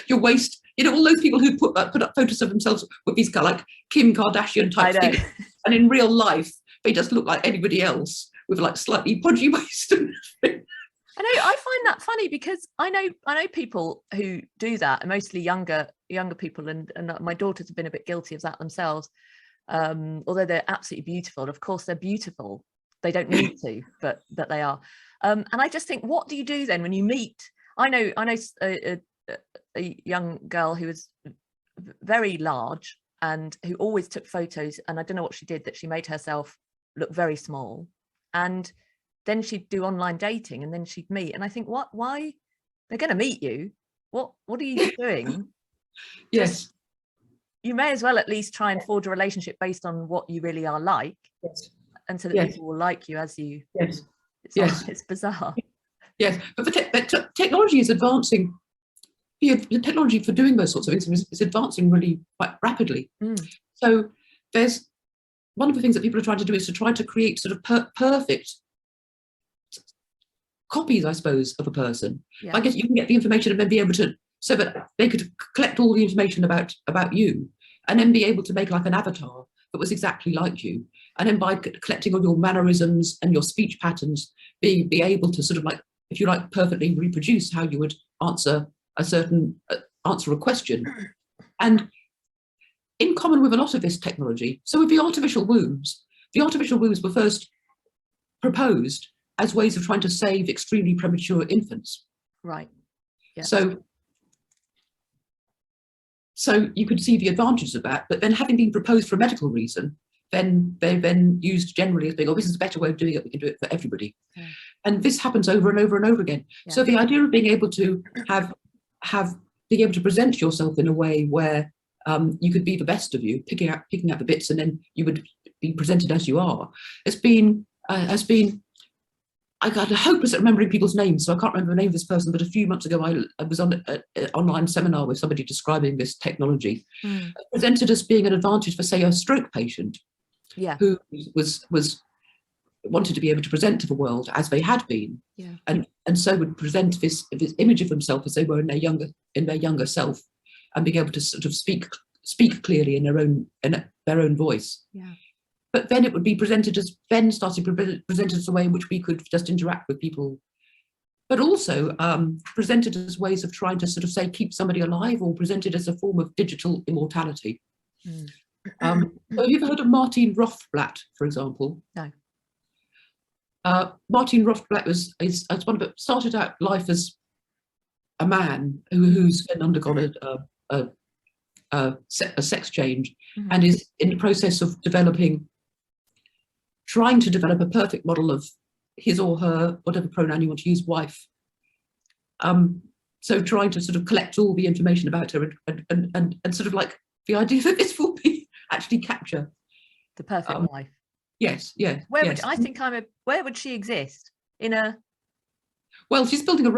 your waist, all those people who put up photos of themselves with these like Kim Kardashian type things, and in real life they just look like anybody else with like slightly podgy waist. I find that funny, because I know people who do that, and mostly younger people, and my daughters have been a bit guilty of that themselves. Although they're absolutely beautiful, and of course they're beautiful, they don't need to, but they are. And I just think, what do you do then when you meet? I know a young girl who was very large and who always took photos, and I don't know what she did, that she made herself look very small, and then she'd do online dating, and then she'd meet, and I think, why they're going to meet you, what are you doing? Yes. You may as well at least try and forge a relationship based on what you really are like. Yes. And so that people will like you as you. Yes. It's bizarre. Yes, but technology is advancing. The technology for doing those sorts of things is advancing really quite rapidly. So there's one of the things that people are trying to do is to try to create sort of perfect copies, I suppose, of a person. Yeah. I guess you can get the information and then be able to, so that they could collect all the information about you, and then be able to make like an avatar that was exactly like you. And then by collecting all your mannerisms and your speech patterns, be able to sort of like, if you like, perfectly reproduce how you would answer a question. And in common with a lot of this technology, so with the artificial wombs were first proposed as ways of trying to save extremely premature infants. Right. Yeah. So you could see the advantages of that, but then having been proposed for a medical reason, then they're then used generally as being, oh, this is a better way of doing it, we can do it for everybody. Yeah. And this happens over and over and over again. Yeah. So the idea of being able to being able to present yourself in a way where you could be the best of you, picking out the bits, and then you would be presented as you are, has been I got hopeless at remembering people's names, so I can't remember the name of this person, but a few months ago I was on an online seminar with somebody describing this technology, presented as being an advantage for, say, a stroke patient, who was wanted to be able to present to the world as they had been, and so would present this image of themselves as they were in their younger self, and being able to sort of speak clearly in their own voice. Yeah. But then it would be presented as a way in which we could just interact with people, but also presented as ways of trying to sort of say keep somebody alive, or presented as a form of digital immortality. So have you ever heard of Martin Rothblatt, for example? No. Martin Rothblatt started out life as a man who's then undergone a sex change, and is in the process of trying to develop a perfect model of his or her, whatever pronoun you want to use, wife. So trying to sort of collect all the information about her and sort of like the idea that this will be actually capture the perfect wife. Yes, yes. Where would she exist? In a? Well, he's building a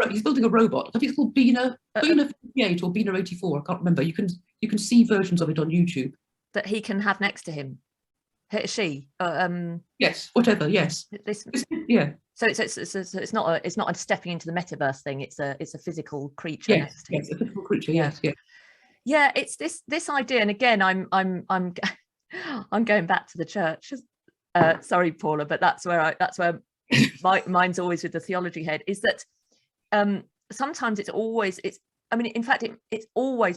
robot. I think it's called Bina 58 or Bina 84. I can't remember. You can see versions of it on YouTube that he can have next to him. She. Yes, whatever. Yes. Yeah. So it's not a stepping into the metaverse thing. It's a physical creature. Yes, yes, a physical creature. Yes, yes. Yeah, it's this idea, and again, I'm going back to the church. Sorry, Paula, but that's where my mind's always with the theology head. Is that sometimes it's always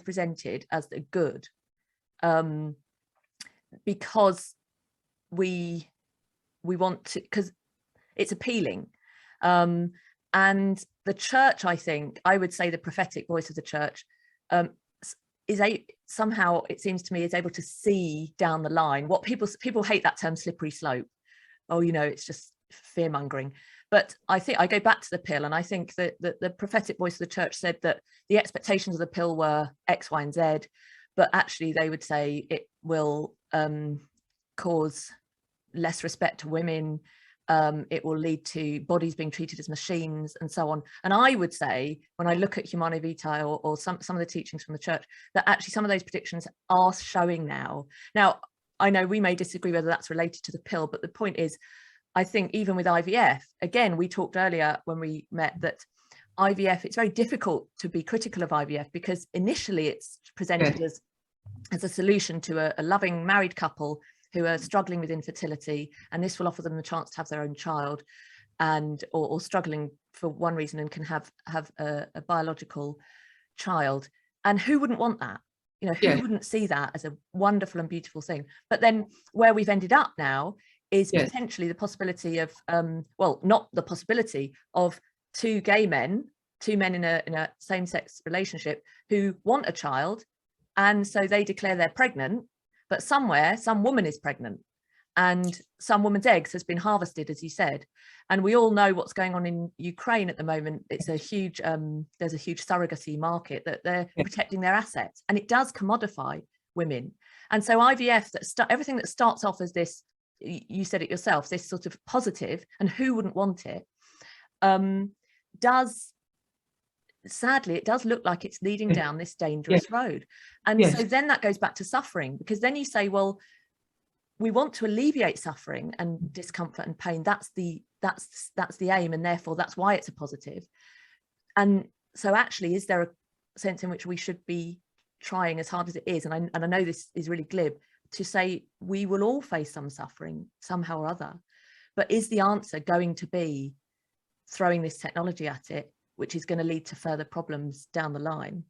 presented as the good, because we want to, because it's appealing, and the church, I would say the prophetic voice of the church somehow, it seems to me, is able to see down the line what people hate that term slippery slope. Oh, it's just fear mongering. But I think I go back to the pill, and I think that the prophetic voice of the church said that the expectations of the pill were X, Y, and Z, but actually they would say it will cause less respect to women, it will lead to bodies being treated as machines, and so on. And I would say, when I look at Humanae Vitae or some of the teachings from the church, that actually some of those predictions are showing now. Now, I know we may disagree whether that's related to the pill, but the point is, I think even with IVF, again, we talked earlier when we met that IVF, it's very difficult to be critical of IVF, because initially it's presented as a solution to a loving married couple who are struggling with infertility, and this will offer them the chance to have their own child, or struggling for one reason and can have a biological child. And who wouldn't want that? Who wouldn't see that as a wonderful and beautiful thing? But then where we've ended up now is potentially the possibility of, not the possibility of two men in a same-sex relationship who want a child, And so they declare they're pregnant, but somewhere some woman is pregnant, and some woman's eggs has been harvested, as you said. And we all know what's going on in Ukraine at the moment. It's a huge, there's a huge surrogacy market that they're protecting their assets, and it does commodify women. And so IVF, everything that starts off as this, you said it yourself, this sort of positive, and who wouldn't want it, sadly, it does look like it's leading down this dangerous road. And so then that goes back to suffering, because then you say, well, we want to alleviate suffering and discomfort and pain. That's the aim, and therefore that's why it's a positive. And so actually, is there a sense in which we should be trying as hard as it is, and I know this is really glib, to say we will all face some suffering somehow or other, but is the answer going to be throwing this technology at it, which is going to lead to further problems down the line?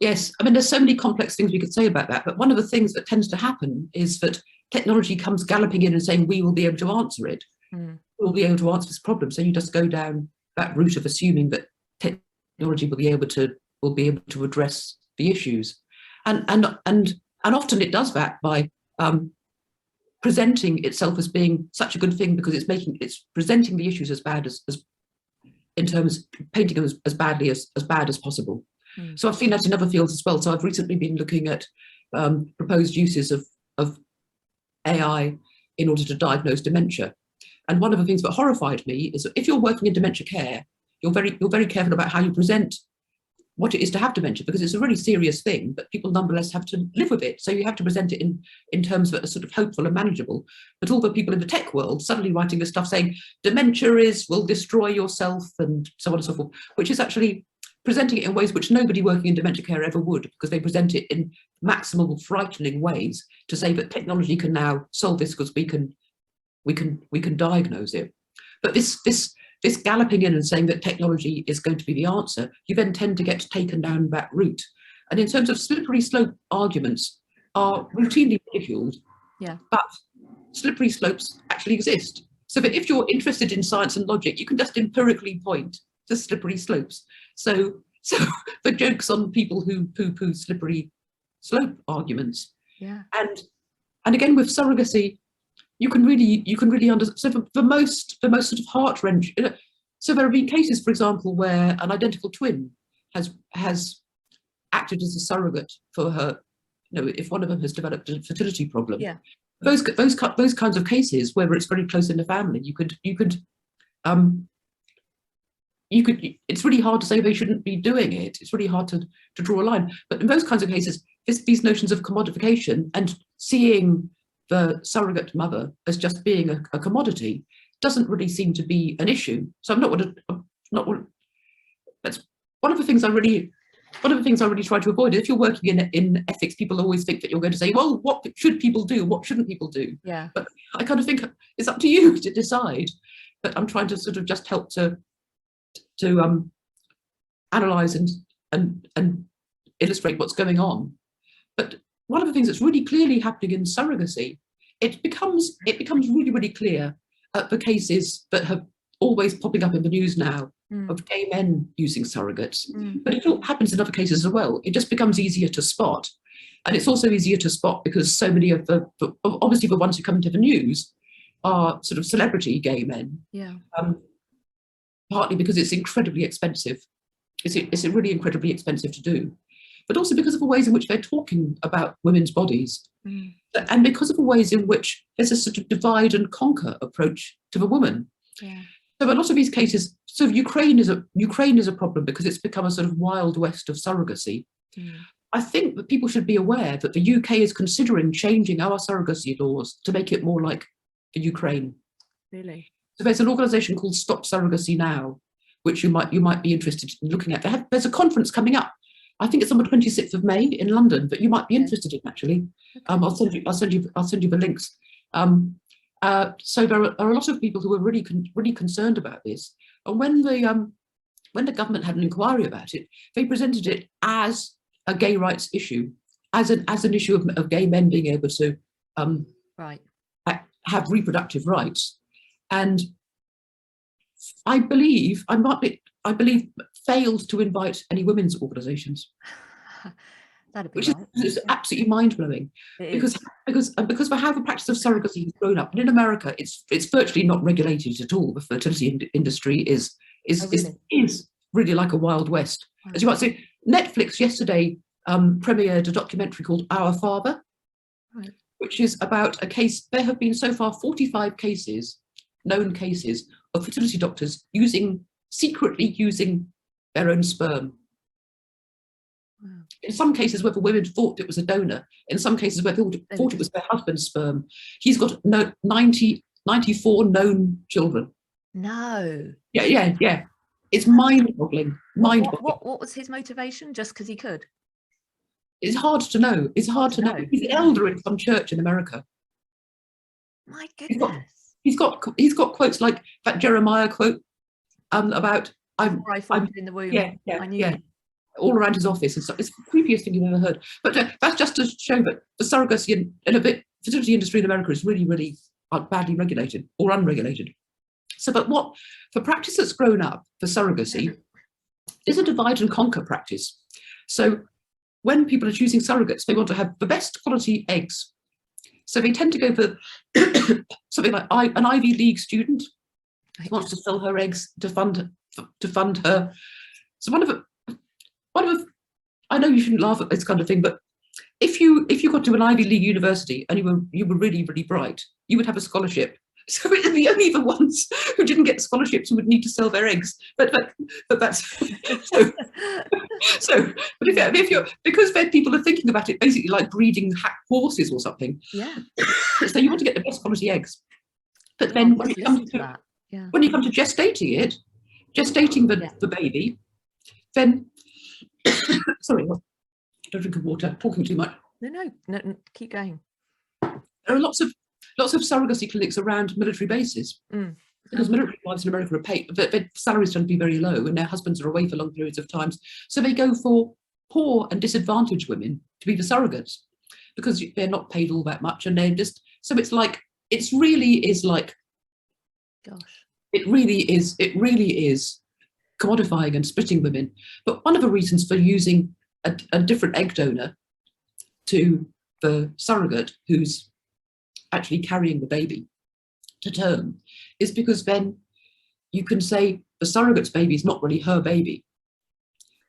Yes, I mean, there's so many complex things we could say about that, but one of the things that tends to happen is that technology comes galloping in and saying we will be able to answer it. We'll be able to answer this problem. So you just go down that route of assuming that technology will be able to address the issues, and often it does that by presenting itself as being such a good thing, because it's presenting the issues as bad as in terms painting them as badly as bad as possible. So I've seen that in other fields as well. So I've recently been looking at proposed uses of AI in order to diagnose dementia. And one of the things that horrified me is that if you're working in dementia care, you're very careful about how you present what it is to have dementia, because it's a really serious thing, but people nonetheless have to live with it. So you have to present it in terms that are sort of hopeful and manageable. But all the people in the tech world suddenly writing this stuff saying dementia will destroy yourself and so on and so forth, which is actually presenting it in ways which nobody working in dementia care ever would, because they present it in maximal frightening ways to say that technology can now solve this because we can diagnose it. But this galloping in and saying that technology is going to be the answer, you then tend to get taken down that route. And in terms of slippery slope arguments are routinely ridiculed, but slippery slopes actually exist. So that if you're interested in science and logic, you can just empirically point to slippery slopes. So the joke's on people who poo-poo slippery slope arguments. And again, with surrogacy, you can really understand. So the most sort of heart-wrenching. So there have been cases, for example, where an identical twin has acted as a surrogate for her. If one of them has developed a fertility problem. Those kinds of cases, where it's very close in the family, you could. It's really hard to say they shouldn't be doing it. It's really hard to draw a line. But in those kinds of cases, these notions of commodification and seeing the surrogate mother as just being a commodity doesn't really seem to be an issue. So that's one of the things I really try to avoid. If you're working in ethics, people always think that you're going to say, well, what should people do? What shouldn't people do? But I kind of think it's up to you to decide. But I'm trying to sort of just help to analyze and illustrate what's going on. But one of the things that's really clearly happening in surrogacy, it becomes really, really clear the cases that have always popping up in the news now of gay men using surrogates. But it all happens in other cases as well. It just becomes easier to spot. And it's also easier to spot because so many of obviously the ones who come into the news are sort of celebrity gay men. Partly because it's incredibly expensive. It's really incredibly expensive to do. But also because of the ways in which they're talking about women's bodies. And because of the ways in which there's a sort of divide and conquer approach to the woman. So a lot of these cases, so Ukraine is a problem because it's become a sort of wild west of surrogacy. I think that people should be aware that the UK is considering changing our surrogacy laws to make it more like the Ukraine. Really? So there's an organisation called Stop Surrogacy Now, which you might be interested in looking at. There's a conference coming up. I think it's on the 26th of May in London, that you might be interested in actually. I'll send you the links. So there are a lot of people who are really concerned about this. And when the government had an inquiry about it, they presented it as a gay rights issue, as an issue of gay men being able to have reproductive rights. And I believe failed to invite any women's organisations. That'd be which right. is absolutely mind-blowing, because for how the practice of surrogacy has grown up. And in America, it's virtually not regulated at all. The fertility industry is really like a Wild West. Wow. As you might say, Netflix yesterday premiered a documentary called Our Father, right. which is about a case. There have been so far 45 known cases of fertility doctors secretly using their own sperm. Wow. In some cases where the women thought it was a donor, in some cases where people thought it was their husband's sperm. He's got 94 known children. No. Yeah. It's mind-boggling. What was his motivation? Just because he could? It's hard to know. It's hard to know. He's an elder in some church in America. My goodness. He's got quotes like that Jeremiah quote about I'm in the womb. I knew you. All around his office and stuff. It's the creepiest thing you've ever heard. But that's just to show that the surrogacy and fertility industry in America is really, really badly regulated or unregulated. So, but for practice that's grown up for surrogacy is a divide and conquer practice. So when people are choosing surrogates, they want to have the best quality eggs. So they tend to go for something like an Ivy League student who wants to sell her eggs to fund her. So one of I know you shouldn't laugh at this kind of thing, but if you got to an Ivy League university and you were really, really bright, you would have a scholarship. So the only the ones who didn't get scholarships would need to sell their eggs. But that's so. But if you're, because then people are thinking about it basically like breeding horses or something. Yeah. So you want to get the best quality eggs. But then when you come to gestating the baby, then sorry, don't drink of water. Talking too much. No, keep going. There are lots of surrogacy clinics around military bases because military wives in America are paid, their salaries tend to be very low and their husbands are away for long periods of times. So they go for poor and disadvantaged women to be the surrogates because they're not paid all that much, and they're just, so it's like, it really is commodifying and splitting women. But one of the reasons for using a different egg donor to the surrogate who's actually carrying the baby to term is because then you can say the surrogate's baby is not really her baby,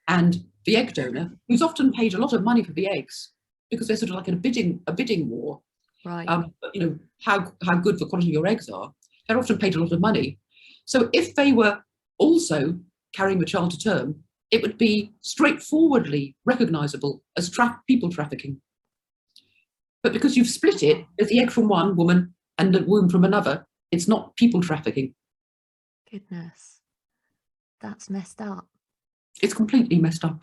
and the egg donor, who's often paid a lot of money for the eggs because they're sort of like in a bidding war, right? You know how good the quality of your eggs are. They're often paid a lot of money. So if they were also carrying the child to term, it would be straightforwardly recognizable as people trafficking. But because you've split it as the egg from one woman and the womb from another, it's not people trafficking. Goodness, that's messed up. It's completely messed up.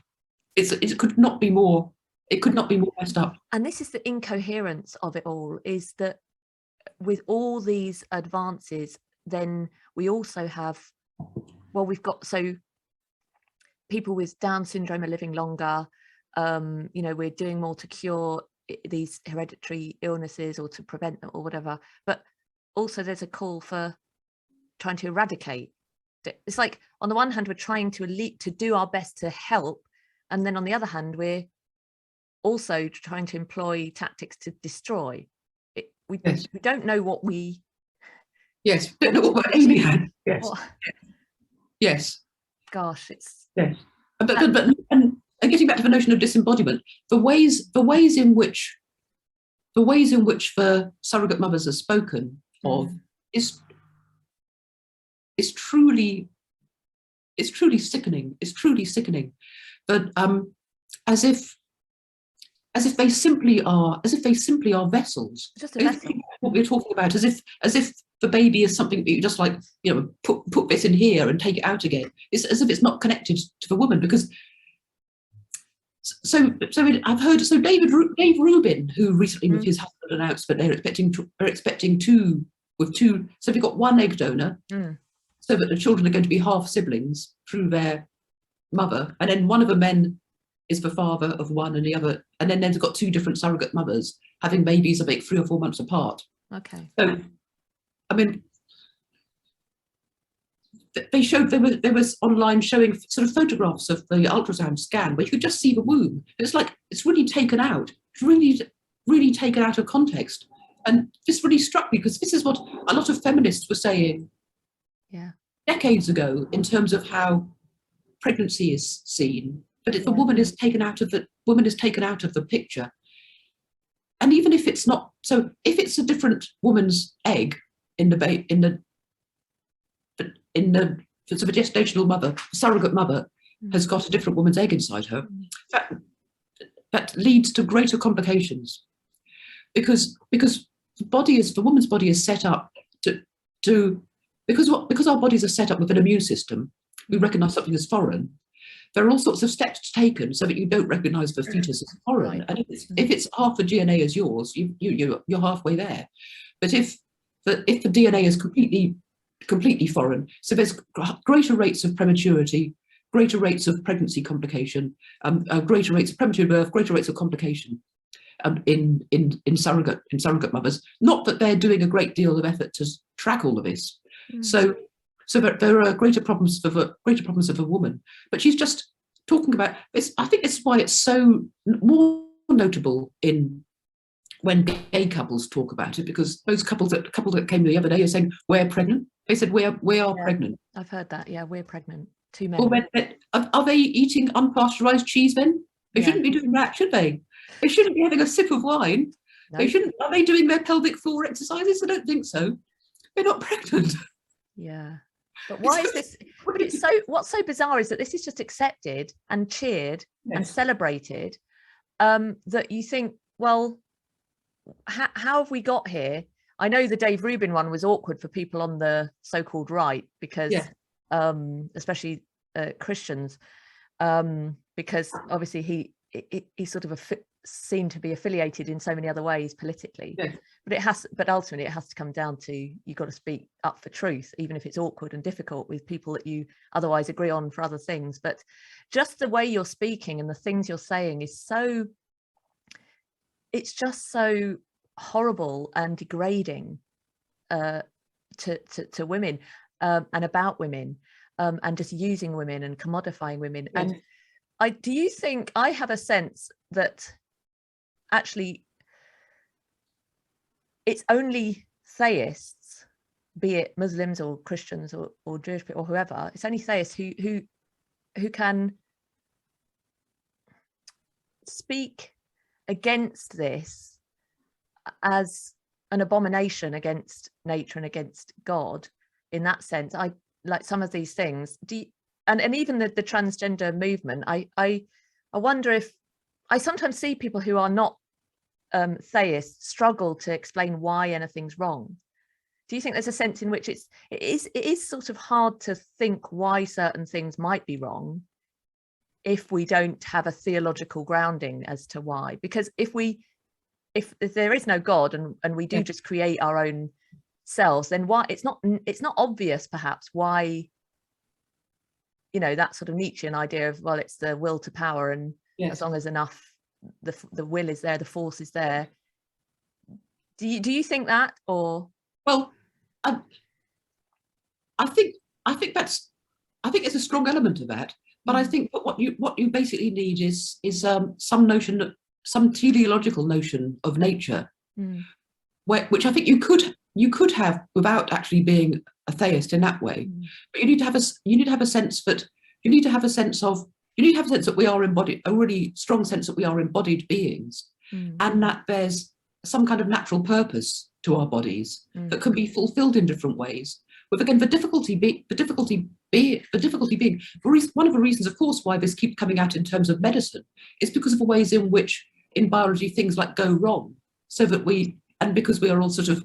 It could not be more. It could not be more messed up. And this is the incoherence of it all: is that with all these advances, then we also have, well, we've got, so people with Down syndrome are living longer. You know, we're doing more to cure these hereditary illnesses or to prevent them or whatever, but also there's a call for trying to eradicate it. It's like, on the one hand, we're trying to do our best to help, and then on the other hand, we're also trying to employ tactics to destroy it. We don't know what we don't know what we're aiming at. Yes. Gosh, it's but and getting back to the notion of disembodiment, the ways in which the surrogate mothers are spoken of is truly sickening. It's truly sickening. But as if they simply are vessels. Just a vessel. What we're talking about, as if the baby is something that you just like, you know, put this in here and take it out again. It's as if it's not connected to the woman, because I've heard, Dave Rubin, who recently with his husband announced that they're expecting two, so they've got one egg donor, so that the children are going to be half siblings through their mother, and then one of the men is the father of one and the other, and then they've got two different surrogate mothers having babies about 3 or 4 months apart. Okay. So, I mean, they showed there was online showing sort of photographs of the ultrasound scan where you could just see the womb. It's like it's really taken out. It's really taken out of context. And this really struck me because this is what a lot of feminists were saying decades ago in terms of how pregnancy is seen. But if the woman is taken out of the picture, and even if it's not, so if it's a different woman's egg in the sort of a gestational mother, surrogate mother has got a different woman's egg inside her, that leads to greater complications because the woman's body is set up because our bodies are set up with an immune system. We recognise something as foreign. There are all sorts of steps taken so that you don't recognise the fetus as foreign. And if it's half the DNA as yours, you're halfway there. But if the DNA is completely foreign, so there's greater rates of prematurity, greater rates of pregnancy complication, greater rates of premature birth, greater rates of complication in surrogate mothers. Not that they're doing a great deal of effort to track all of this. So there are greater problems of a woman. But she's just talking about this. I think it's why it's so more notable when gay couples talk about it, because those couple that came the other day are saying we're pregnant. They said we are pregnant. I've heard that. Yeah, we're pregnant. 2 men. Well, are they eating unpasteurized cheese then? They shouldn't be doing that, should they? They shouldn't be having a sip of wine. No. They shouldn't. Are they doing their pelvic floor exercises? I don't think so. They're not pregnant. Yeah. But why is this? What's so bizarre is that this is just accepted and cheered and celebrated. That you think, well, how have we got here? I know the Dave Rubin one was awkward for people on the so-called right because, especially Christians, because obviously he sort of seemed to be affiliated in so many other ways politically. Yeah. But ultimately it has to come down to you've got to speak up for truth, even if it's awkward and difficult with people that you otherwise agree on for other things. But just the way you're speaking and the things you're saying is it's just so horrible and degrading to women and about women and just using women and commodifying women. Yes. And do you think, I have a sense that actually it's only theists, be it Muslims or Christians or Jewish people or whoever, it's only theists who can speak against this as an abomination against nature and against God. In that sense, I like some of these things. And even the transgender movement, I wonder if I sometimes see people who are not theists struggle to explain why anything's wrong. Do you think there's a sense in which it is sort of hard to think why certain things might be wrong if we don't have a theological grounding as to why? Because if there is no God and we do just create our own selves, then why it's not obvious perhaps why, you know, that sort of Nietzschean idea of, well, it's the will to power, and as long as enough the will is there, the force is there. Do you think that? Or well, I think it's a strong element of that, but I think what you basically need is some teleological notion of nature, which I think you could have without actually being a theist in that way. But you need to have a sense that we are embodied, a really strong sense that we are embodied beings, and that there's some kind of natural purpose to our bodies that can be fulfilled in different ways. But again, the difficulty being one of the reasons, of course, why this keeps coming out in terms of medicine is because of the ways in which in biology things like go wrong, so that because we are all sort of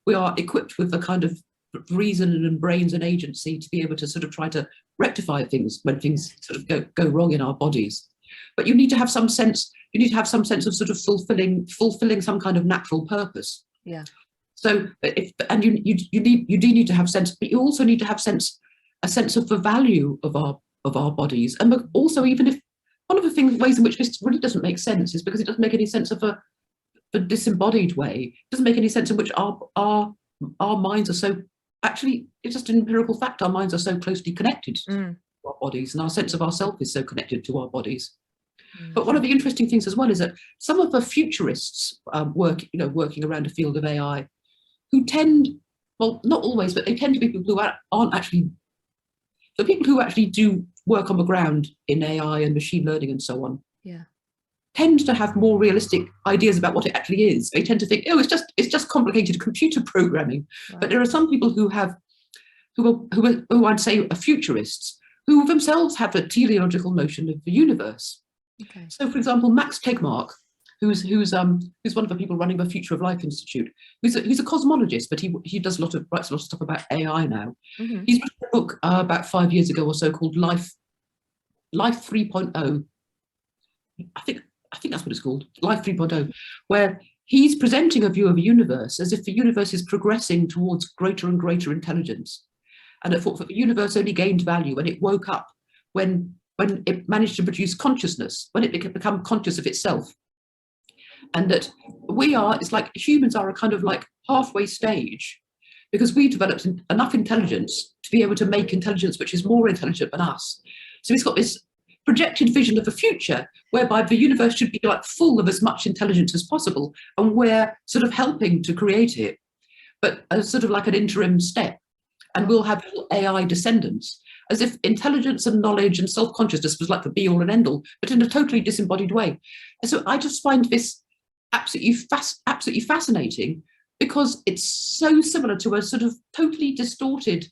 we are equipped with the kind of reason and brains and agency to be able to sort of try to rectify things when things sort of go wrong in our bodies. But you need to have some sense. You need to have some sense of sort of fulfilling some kind of natural purpose. Yeah. So, you do need to have sense, but you also need to have a sense of the value of our bodies, and also, even if one of the ways in which this really doesn't make sense is because it doesn't make any sense of a disembodied way. It doesn't make any sense in which our minds are so actually, it's just an empirical fact. Our minds are so closely connected Mm. to our bodies, and our sense of ourself is so connected to our bodies. Mm. But one of the interesting things as well is that some of the futurists working around a field of AI, who tend, well, not always, but they tend to be people who aren't actually, the people who actually do work on the ground in AI and machine learning and so on, Yeah. tend to have more realistic ideas about what it actually is. They tend to think, oh, it's just complicated computer programming. Right. But there are some people who I'd say are futurists, who themselves have a teleological notion of the universe. Okay. So, for example, Max Tegmark, who's one of the people running the Future of Life Institute, who's a cosmologist, but he writes a lot of stuff about AI now. Mm-hmm. He's written a book about 5 years ago or so called Life 3.0. I think that's what it's called, Life 3.0, where he's presenting a view of a universe as if the universe is progressing towards greater and greater intelligence, and that the universe only gained value when it woke up, when it managed to produce consciousness, when it became conscious of itself. And that it's like humans are a kind of like halfway stage, because we developed enough intelligence to be able to make intelligence which is more intelligent than us. So he's got this projected vision of the future whereby the universe should be like full of as much intelligence as possible, and we're sort of helping to create it, but as sort of like an interim step. And we'll have AI descendants, as if intelligence and knowledge and self-consciousness was like the be-all and end-all, but in a totally disembodied way. And so I just find this absolutely fascinating, because it's so similar to a sort of totally distorted,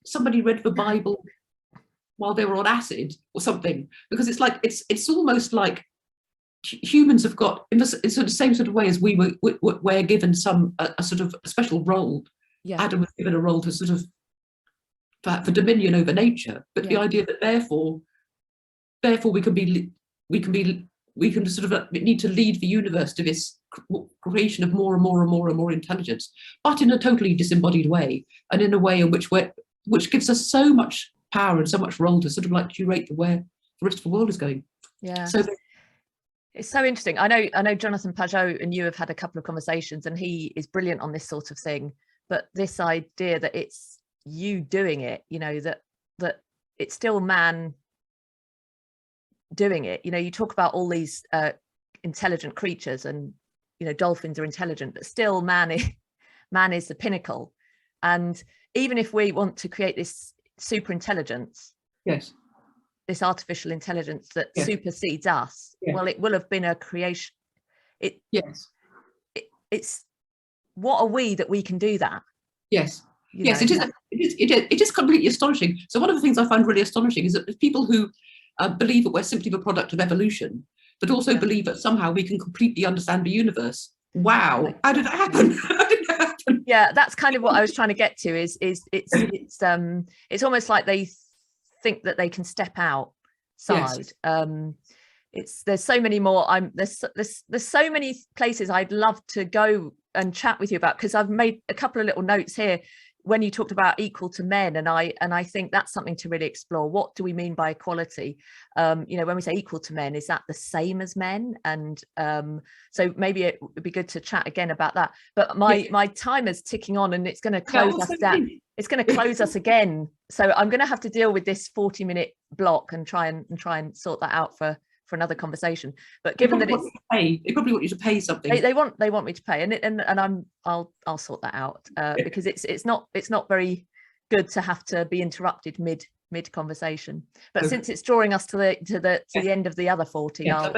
somebody read the Bible while they were on acid or something, because it's like it's almost like humans have got, in the sort of same sort of way as we're given a sort of a special role. Yeah. Adam was given a role to sort of for dominion over nature, but the idea that therefore we can sort of need to lead the universe to this creation of more and more and more and more intelligence, but in a totally disembodied way, and in a way in which gives us so much power and so much role to sort of like curate where the rest of the world is going. Yeah. So it's so interesting. I know Jonathan Pajot and you have had a couple of conversations, and he is brilliant on this sort of thing. But this idea that it's you doing it, that it's still man doing it. You talk about all these intelligent creatures, and dolphins are intelligent, but still man is the pinnacle. And even if we want to create this super intelligence, yes, this artificial intelligence that supersedes us, well, it will have been a creation. It's what are we that we can do that? Yes. Yes, it is completely astonishing. So one of the things I find really astonishing is that there's people who believe that we're simply the product of evolution, but also believe that somehow we can completely understand the universe. Wow, how did that happen? How did that happen? Yeah, that's kind of what I was trying to get to. Is it's almost like they think that they can step outside. Yes. There's so many more. There's so many places I'd love to go and chat with you about, because I've made a couple of little notes here when you talked about equal to men, and I think that's something to really explore. What do we mean by equality? When we say equal to men, is that the same as men? And so maybe it would be good to chat again about that. But my timer's ticking on, and it's going to close us down. It's going to close us again. So I'm going to have to deal with this 40-minute block and try and sort that out for another conversation. But given that they probably want you to pay something. They want me to pay, and I'll sort that out, because it's not very good to have to be interrupted mid conversation. But since it's drawing us to the end of the other 40, I'll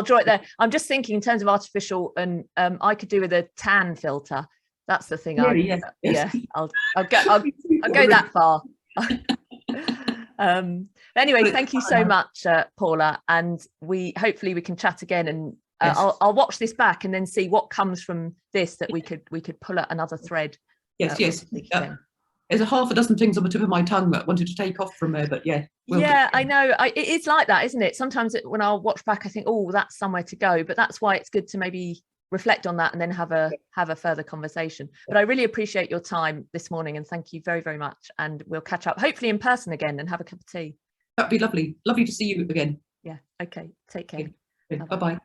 draw it there. I'm just thinking in terms of artificial, and I could do with a tan filter. That's the thing. I'll go that far. Anyway, thank you so much, Paula, and hopefully we can chat again, and I'll watch this back and then see what comes from this that we could pull out another thread. Yes. There's a half a dozen things on the tip of my tongue that I wanted to take off from there, but I know. It is like that, isn't it? Sometimes when I'll watch back, I think, oh, that's somewhere to go, but that's why it's good to maybe reflect on that and then have a further conversation. But I really appreciate your time this morning, and thank you very, very much. And we'll catch up hopefully in person again and have a cup of tea. That'd be lovely. Lovely to see you again. Yeah. Okay. Take care. Bye-bye.